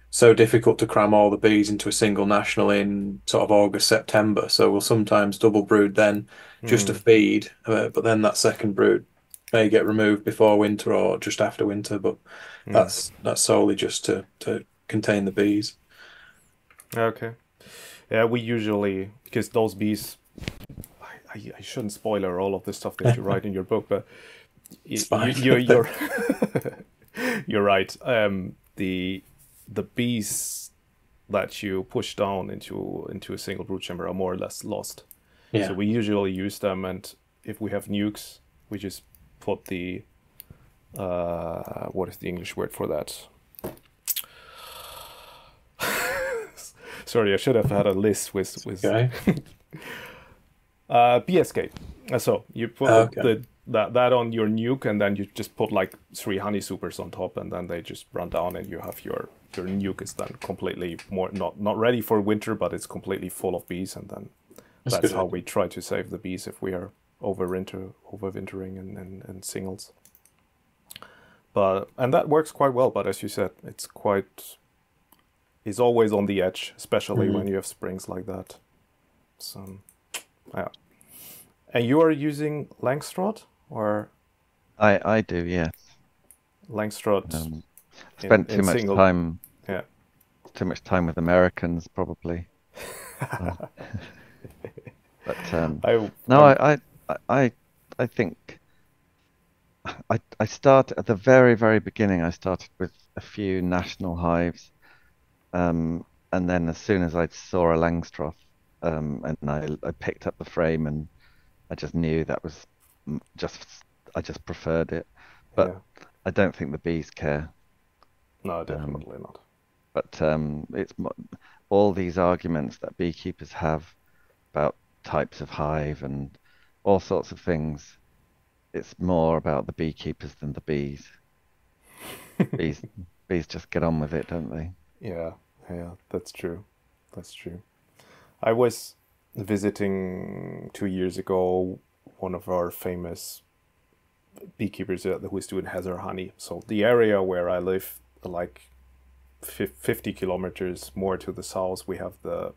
so difficult to cram all the bees into a single national in sort of August, September. So we'll sometimes double brood then just to feed, but then that second brood may get removed before winter or just after winter. But that's solely just to contain the bees. Okay. Yeah, we usually, because those bees, I shouldn't spoiler all of the stuff that you write in your book, but you're you're right. The bees that you push down into a single brood chamber are more or less lost. Yeah. So we usually use them, and if we have nukes, we just put the what is the English word for that? Sorry, I should have had a list with Okay. bee escape. So you put that on your nuke, and then you just put like 3 honey supers on top, and then they just run down, and you have your nuke is then completely not ready for winter, but it's completely full of bees, and then that's how we try to save the bees if we are overwintering in singles. And that works quite well, but as you said, it's always on the edge, especially when you have springs like that. So, yeah. And you are using Langstroth, or? I do, yes. Langstroth. Spent too much time. Yeah. Too much time with Americans, probably. But I think I start at the very, very beginning. I started with a few national hives, and then as soon as I saw a Langstroth, and I picked up the frame, and I just knew that was I just preferred it. But I don't think the bees care. No, definitely not. But it's all these arguments that beekeepers have about types of hive and all sorts of things. It's more about the beekeepers than the bees. Bees just get on with it, don't they? Yeah, that's true. That's true. I was visiting 2 years ago one of our famous beekeepers who is doing heather honey. So the area where I live, like 50 kilometers more to the south, we have the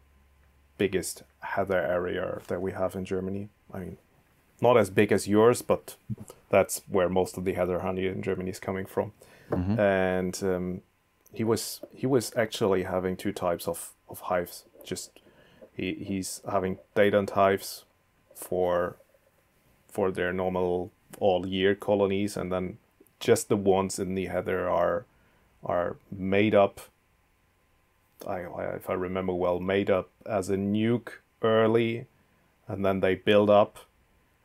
biggest heather area that we have in Germany. I mean, not as big as yours, but that's where most of the heather honey in Germany is coming from. And he was actually having 2 types of hives. Just he's having Dadant hives for their normal all year colonies, and then just the ones in the heather are made up. If I remember well, made up as a nuke early, and then they build up,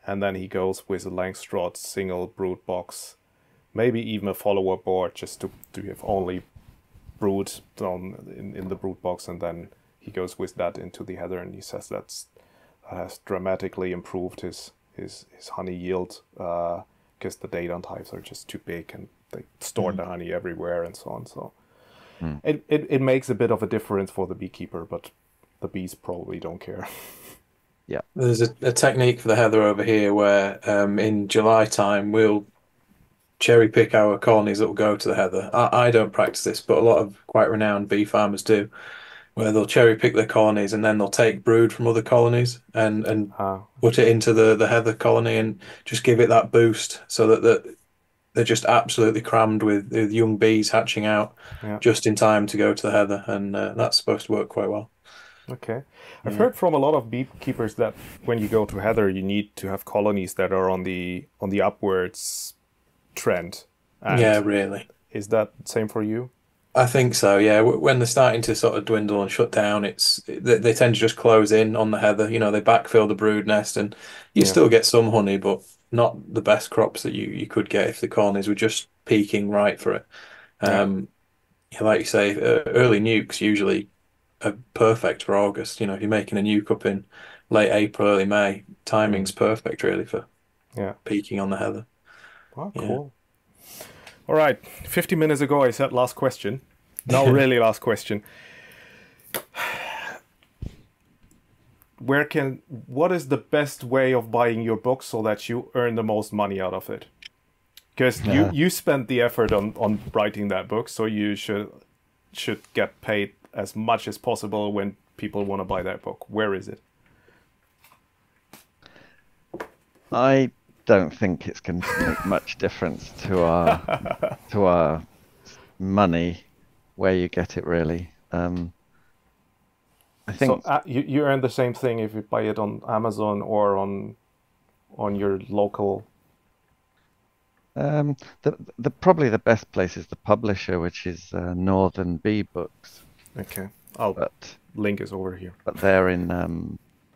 and then he goes with a Langstroth single brood box, maybe even a follower board, just to have only brood down in the brood box, and then he goes with that into the heather, and he says that has dramatically improved his honey yield, because the Dadant hives are just too big and they store the honey everywhere and so on. So it makes a bit of a difference for the beekeeper, but the bees probably don't care. Yeah. There's a technique for the heather over here where in July time we'll cherry pick our colonies that will go to the heather. I don't practice this, but a lot of quite renowned bee farmers do, where they'll cherry pick their colonies and then they'll take brood from other colonies and put it into the heather colony and just give it that boost, so that they're just absolutely crammed with young bees hatching out just in time to go to the heather, and that's supposed to work quite well. Okay. I've heard from a lot of beekeepers that when you go to heather, you need to have colonies that are on the upwards trend. And yeah, really. Is that the same for you? I think so, yeah. When they're starting to sort of dwindle and shut down, they tend to just close in on the heather. You know, they backfill the brood nest, and you still get some honey, but not the best crops that you could get if the colonies were just peaking right for it. Like you say, early nukes usually are perfect for August. You know, if you're making a nuke up in late April, early May, timing's perfect really for peaking on the heather. Oh, cool. All right, 50 minutes ago I said last question. Now really last question. What is the best way of buying your book so that you earn the most money out of it? Because you spent the effort on writing that book, so you should get paid as much as possible when people want to buy that book. Where is it? I don't think it's going to make much difference to our money where you get it, really. I think so. You earn the same thing if you buy it on Amazon or on your local. Probably the best place is the publisher, which is Northern Bee Books. Okay, link is over here. But they're in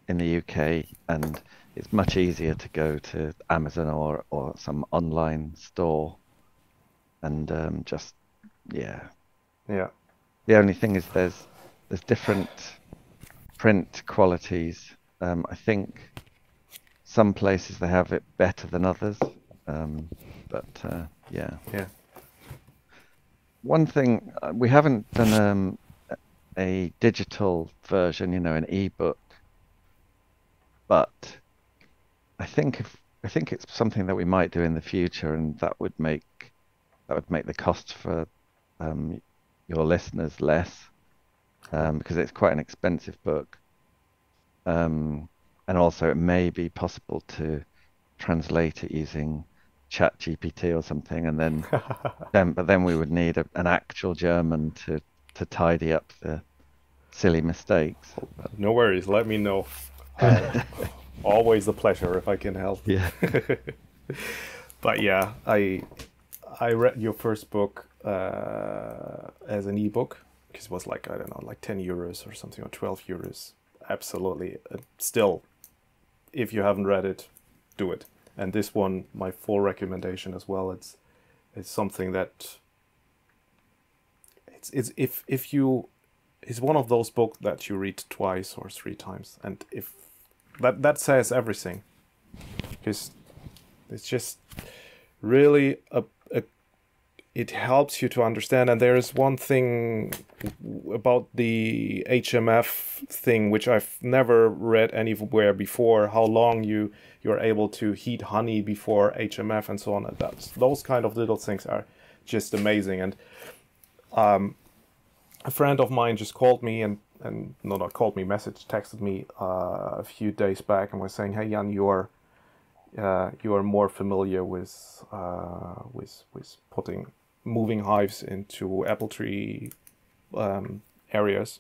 the UK, and it's much easier to go to Amazon or some online store, and The only thing is there's different print qualities. I think some places they have it better than others. Yeah. Yeah. One thing we haven't done a digital version, an ebook, but I think it's something that we might do in the future, and that would make the cost for um, your listeners less, because it's quite an expensive book. And also, it may be possible to translate it using ChatGPT or something, and but then we would need an actual German to tidy up the silly mistakes. But, No worries. Let me know. Always a pleasure if I can help. yeah. But yeah, I read your first book as an ebook because it was like, I don't know, like 10 euros or something, or 12 euros. Absolutely. Still, if you haven't read it, do it. And this one, my full recommendation as well. It's something that it's one of those books that you read twice or three times, and if that says everything, because it's just really it helps you to understand. And there is one thing about the HMF thing which I've never read anywhere before, how long you're able to heat honey before HMF and so on. And those kind of little things are just amazing. And a friend of mine just called me and not called me, texted me a few days back and was saying, "Hey Jan, you are more familiar with moving hives into apple tree areas.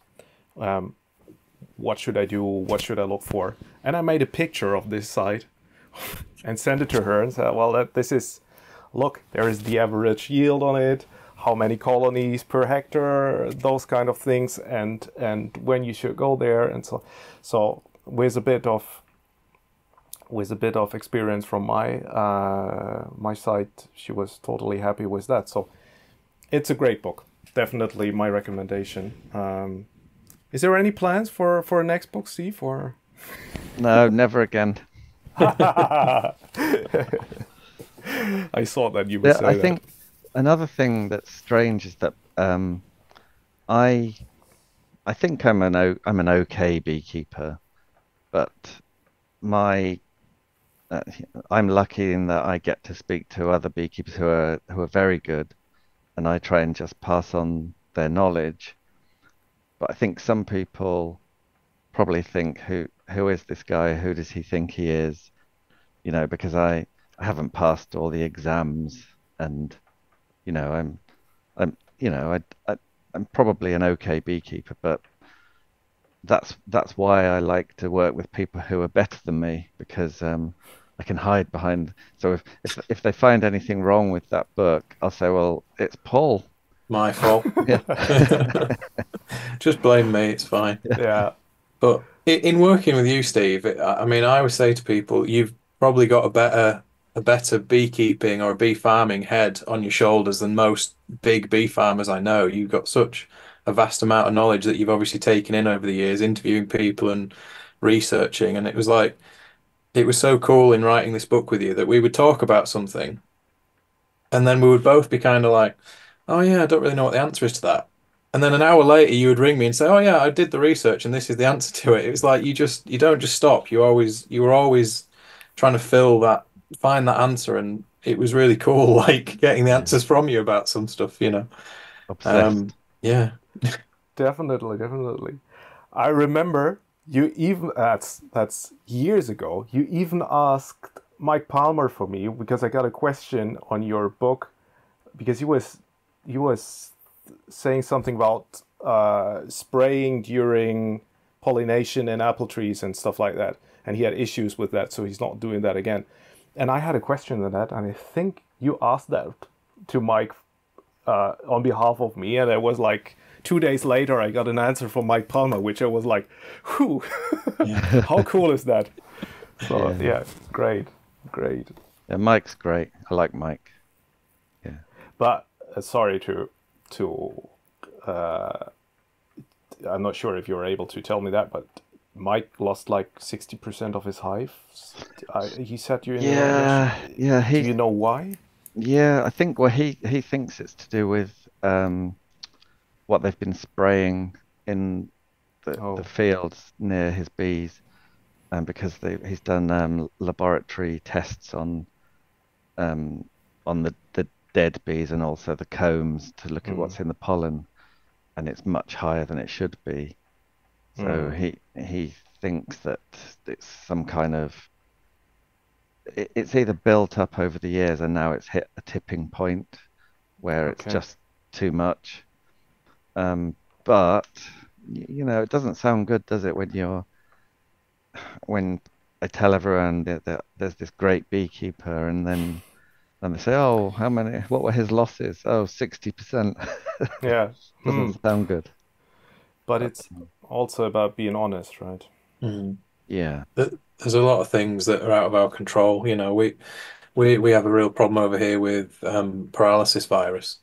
What should I do? What should I look for?" And I made a picture of this site and sent it to her and said, "Well, look, there is the average yield on it, how many colonies per hectare, those kind of things, and when you should go there." And so with a bit of experience from my side, she was totally happy with that. So it's a great book, definitely my recommendation. Is there any plans for a next book, Steve? Or No, never again. I thought that you would say that. I think another thing that's strange is that I think I'm an okay beekeeper, but my I'm lucky in that I get to speak to other beekeepers who are very good, and I try and just pass on their knowledge. But I think some people probably think, who is this guy? Who does he think he is? Because I haven't passed all the exams, and I'm I'm probably an okay beekeeper, but that's why I like to work with people who are better than me, because I can hide behind. So if they find anything wrong with that book, I'll say, well, it's Paul. My fault. Yeah. Just blame me, it's fine. Yeah. But in working with you, Steve, I mean, I always say to people, you've probably got a better beekeeping or bee farming head on your shoulders than most big bee farmers I know. You've got such a vast amount of knowledge that you've obviously taken in over the years, interviewing people and researching. And it was so cool in writing this book with you that we would talk about something, and then we would both be kind of like, "Oh yeah, I don't really know what the answer is to that." And then an hour later, you would ring me and say, "Oh yeah, I did the research, and this is the answer to it." It was like you don't just stop. You were always trying to find that answer, and it was really cool, like getting the answers from you about some stuff, Obsessed. Yeah. Definitely. I remember you even that's years ago. You even asked Mike Palmer for me because I got a question on your book, because he was saying something about spraying during pollination in apple trees and stuff like that, and he had issues with that, so he's not doing that again. And I had a question on that, and I think you asked that to Mike on behalf of me, and it was like 2 days later I got an answer from Mike Palmer, which I was like, whew, how cool is that? So yeah, great. Yeah, Mike's great. I like Mike. Yeah. But sorry to I'm not sure if you're able to tell me that, but Mike lost like 60% of his hives. He said during the Yeah, radiation. yeah, Do you know why? yeah. I think well, he thinks it's to do with what they've been spraying in the Oh. fields near his bees, and because he's done laboratory tests um, on the dead bees and also the combs to look at Hmm. what's in the pollen, and it's much higher than it should be. So Hmm. he thinks that it's some kind of it's either built up over the years and now it's hit a tipping point where it's Okay. just too much. Um, but you know, it doesn't sound good, does it, when I tell everyone that there's this great beekeeper, and then they say, "Oh, how many? What were his losses? Oh, 60%." Yeah. Hmm. Doesn't sound good. But But it's also about being honest, right? Mm. yeah, There's a lot of things that are out of our control. You know, we have a real problem over here with paralysis virus.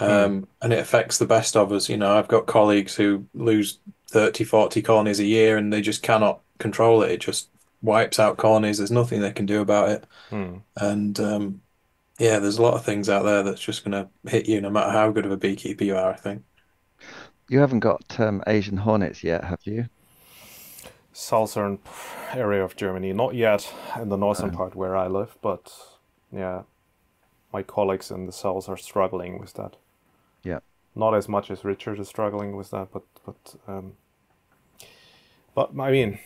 Hmm. And it affects the best of us. You know, I've got colleagues who lose 30, 40 colonies a year and they just cannot control it. It just wipes out colonies. There's nothing they can do about it. Hmm. And yeah, there's a lot of things out there that's just going to hit you no matter how good of a beekeeper you are, I think. you haven't got Asian hornets yet, have you? Southern area of Germany, not yet in the northern No. part where I live, but yeah, my colleagues in the south are struggling with that. Yeah. Not as much as Richard is struggling with that, but I mean,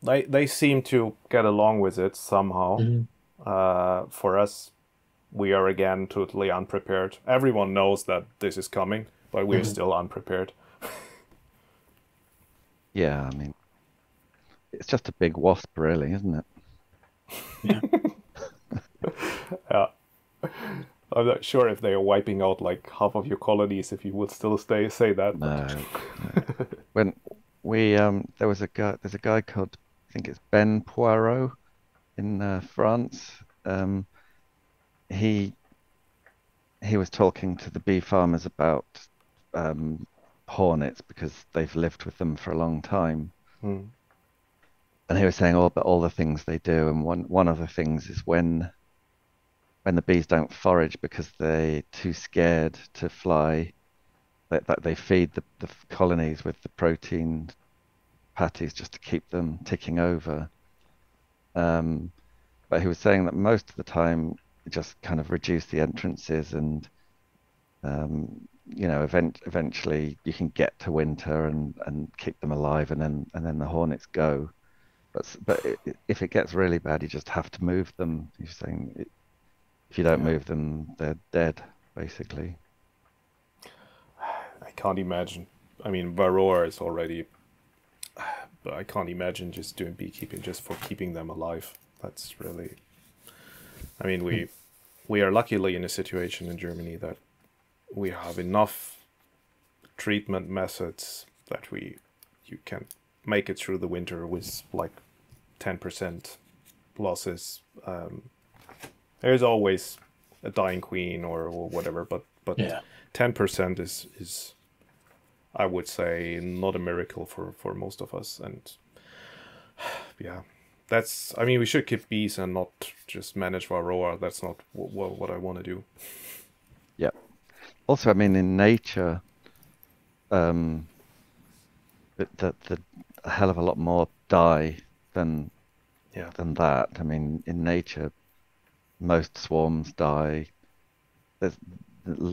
they seem to get along with it somehow. Mhm. For us, we are again totally unprepared. Everyone knows that this is coming, but we're Mhm. still unprepared. Yeah, I mean, it's just a big wasp, really, isn't it? Yeah. Yeah. I'm not sure if they are wiping out like half of your colonies if you would still say that, but No, no. When there's a guy called, I think it's Ben Poirot in France. Um, he he was talking to the bee farmers about um, hornets because they've lived with them for a long time, hmm. and he was saying all the things they do, and one of the things is when the bees don't forage because they're too scared to fly, that they feed the colonies with the protein patties just to keep them ticking over. Um, but he was saying that most of the time, just kind of reduce the entrances, and eventually you can get to winter and keep them alive, and then the hornets go. But if it gets really bad, you just have to move them. He's saying if you don't Yeah, move them, they're dead, basically. I can't imagine. I mean, Varroa is already, but I can't imagine just doing beekeeping just for keeping them alive. That's really. I mean, we are luckily in a situation in Germany that we have enough treatment methods that you can make it through the winter with like 10% losses. There's always a dying queen or whatever, but Yeah. 10% is I would say not a miracle for most of us. And yeah, that's I mean we should keep bees and not just manage Varroa. That's not what I want to do. Yeah. Also, I mean, in nature, um, the a hell of a lot more die than Yeah. than that. I mean, in nature, most swarms die. There's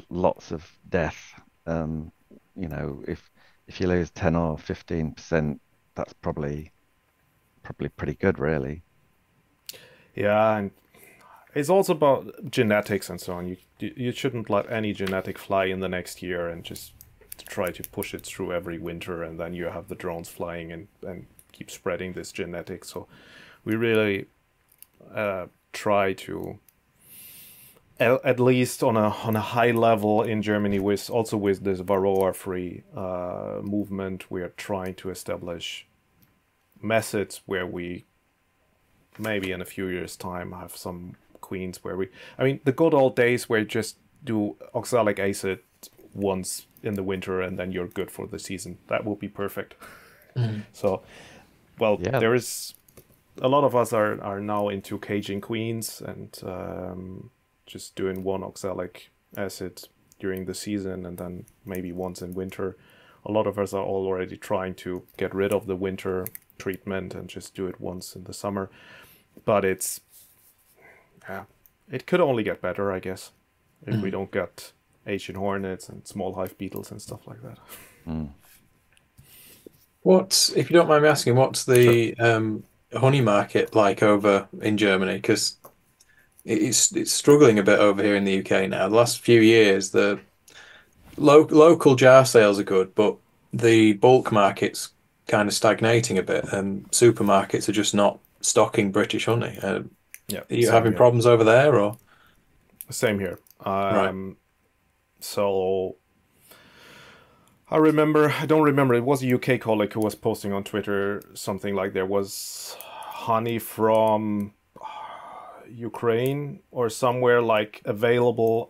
lots of death. Um, if you lose 10 or 15%, that's probably pretty good, really. Yeah, and it's also about genetics and so on. You shouldn't let any genetic fly in the next year and just try to push it through every winter, and then you have the drones flying and keep spreading this genetic. So we really try to at least on a high level in Germany with this Varroa free movement, we are trying to establish methods where we maybe in a few years time have some queens where we I mean the good old days where you just do oxalic acid once in the winter and then you're good for the season. That will be perfect. Mhm. So well, Yeah. there is a lot of us are now into caging queens and just doing one oxalic acid during the season and then maybe once in winter. A lot of us are already trying to get rid of the winter treatment and just do it once in the summer. But it could only get better, I guess, if we don't get Asian hornets and small hive beetles and stuff like that. If you don't mind me asking, what's the honey market like over in Germany? Because it's struggling a bit over here in the UK now. The last few years, the local jar sales are good, but the bulk market's kind of stagnating a bit, and supermarkets are just not stocking British honey. Are you having problems over there, or? Same here. Right. So I don't remember, it was a UK colleague who was posting on Twitter something like there was honey from Ukraine or somewhere like available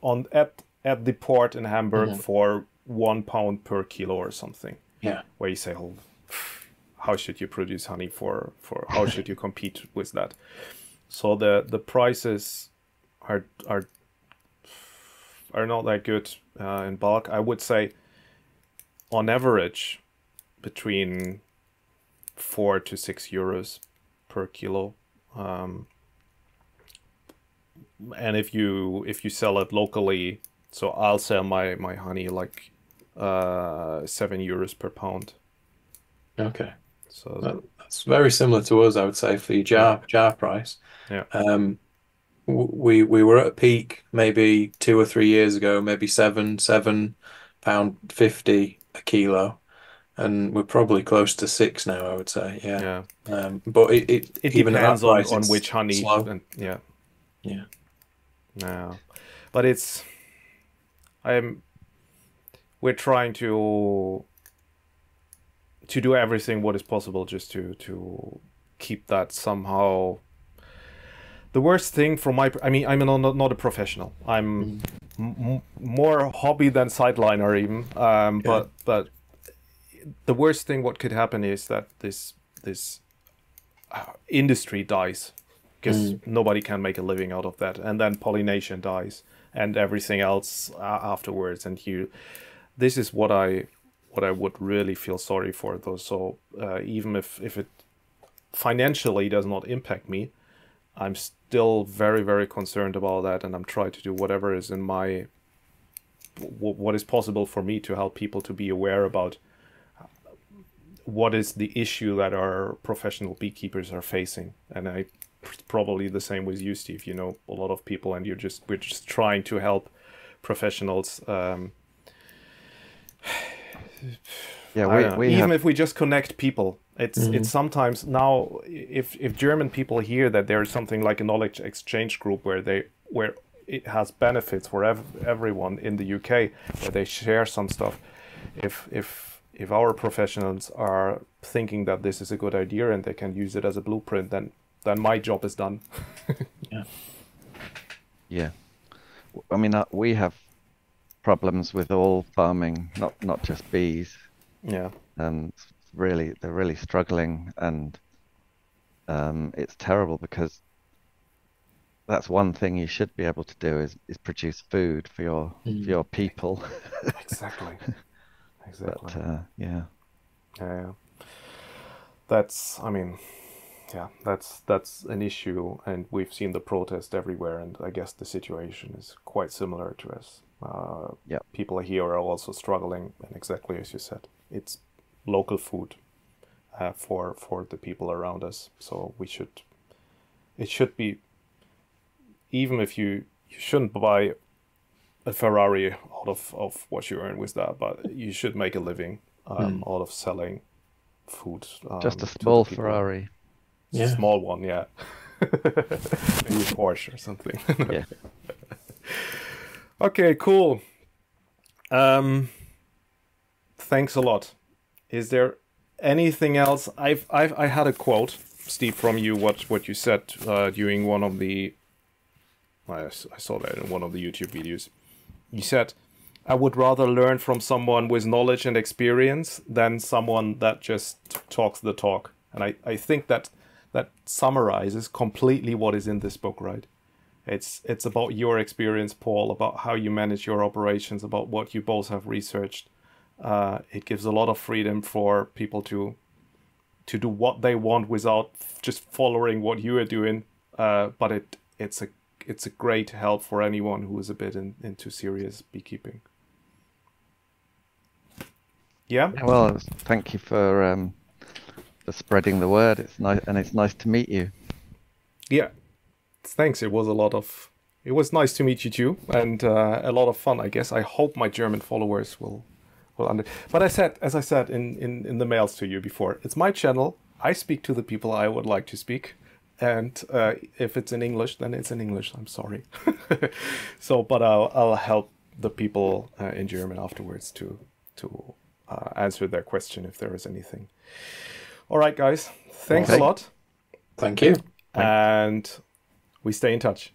at the port in Hamburg for £1 per kilo or something. Yeah. Where you say, oh, how should you produce honey for how should you compete with that? So the prices are not that good in bulk. I would say on average between 4 to 6 euros per kilo. And if you sell it locally, so I'll sell my honey like 7 euros per pound. Okay. So that's very similar to us, I would say, for your jar price. Yeah. We were at a peak maybe 2 or 3 years ago, maybe £7.50 a kilo, and we're probably close to 6 now, I would say. Yeah. But it even depends at that price, on it's which honey. slow. And, Yeah. Yeah. But we're trying to do everything what is possible just to keep that somehow. The worst thing from I'm not a professional. I'm more hobby than sideliner even. But the worst thing what could happen is that this industry dies because nobody can make a living out of that, and then pollination dies and everything else afterwards. And this is what I would really feel sorry for, though. So even if it financially does not impact me, I'm still very, very concerned about that, and I'm trying to do whatever is in what is possible for me to help people to be aware about what is the issue that our professional beekeepers are facing. And probably the same with you, Steve. You know a lot of people, and we're just trying to help professionals. If we just connect people, it's sometimes now if German people hear that there's something like a knowledge exchange group where it has benefits for everyone in the UK, where they share some stuff. If our professionals are thinking that this is a good idea and they can use it as a blueprint, then my job is done. Yeah. I mean, we have problems with all farming, not just bees. Yeah. And they're really struggling, and it's terrible because that's one thing you should be able to do is produce food for your people. Exactly. But yeah. That's an issue, and we've seen the protest everywhere, and I guess the situation is quite similar to us. People here are also struggling, and exactly as you said, it's local food for the people around us. So it should be, even if you shouldn't buy a Ferrari out of what you earn with that, but you should make a living out of selling food. Just a small Ferrari. A small one, yeah. Maybe a Porsche or something. Yeah. Okay, cool. Thanks a lot. Is there anything else? I had a quote, Steve, from you. What you said during one of the. I saw that in one of the YouTube videos. You said, "I would rather learn from someone with knowledge and experience than someone that just talks the talk." And I think that summarizes completely what is in this book, right? It's about your experience, Paul, about how you manage your operations, about what you both have researched. It gives a lot of freedom for people to do what they want without just following what you are doing. But it's a great help for anyone who is a bit into serious beekeeping. Yeah. Well, thank you for spreading the word. It's nice, and it's nice to meet you. Yeah. Thanks. It was nice to meet you too, and a lot of fun, I guess. I hope my German followers will But as I said in the mails to you before, it's my channel. I speak to the people I would like to speak, and if it's in English, then it's in English. I'm sorry. But I'll help the people in German afterwards to answer their question if there is anything. All right, guys. Thanks a lot. Thank you. And we stay in touch.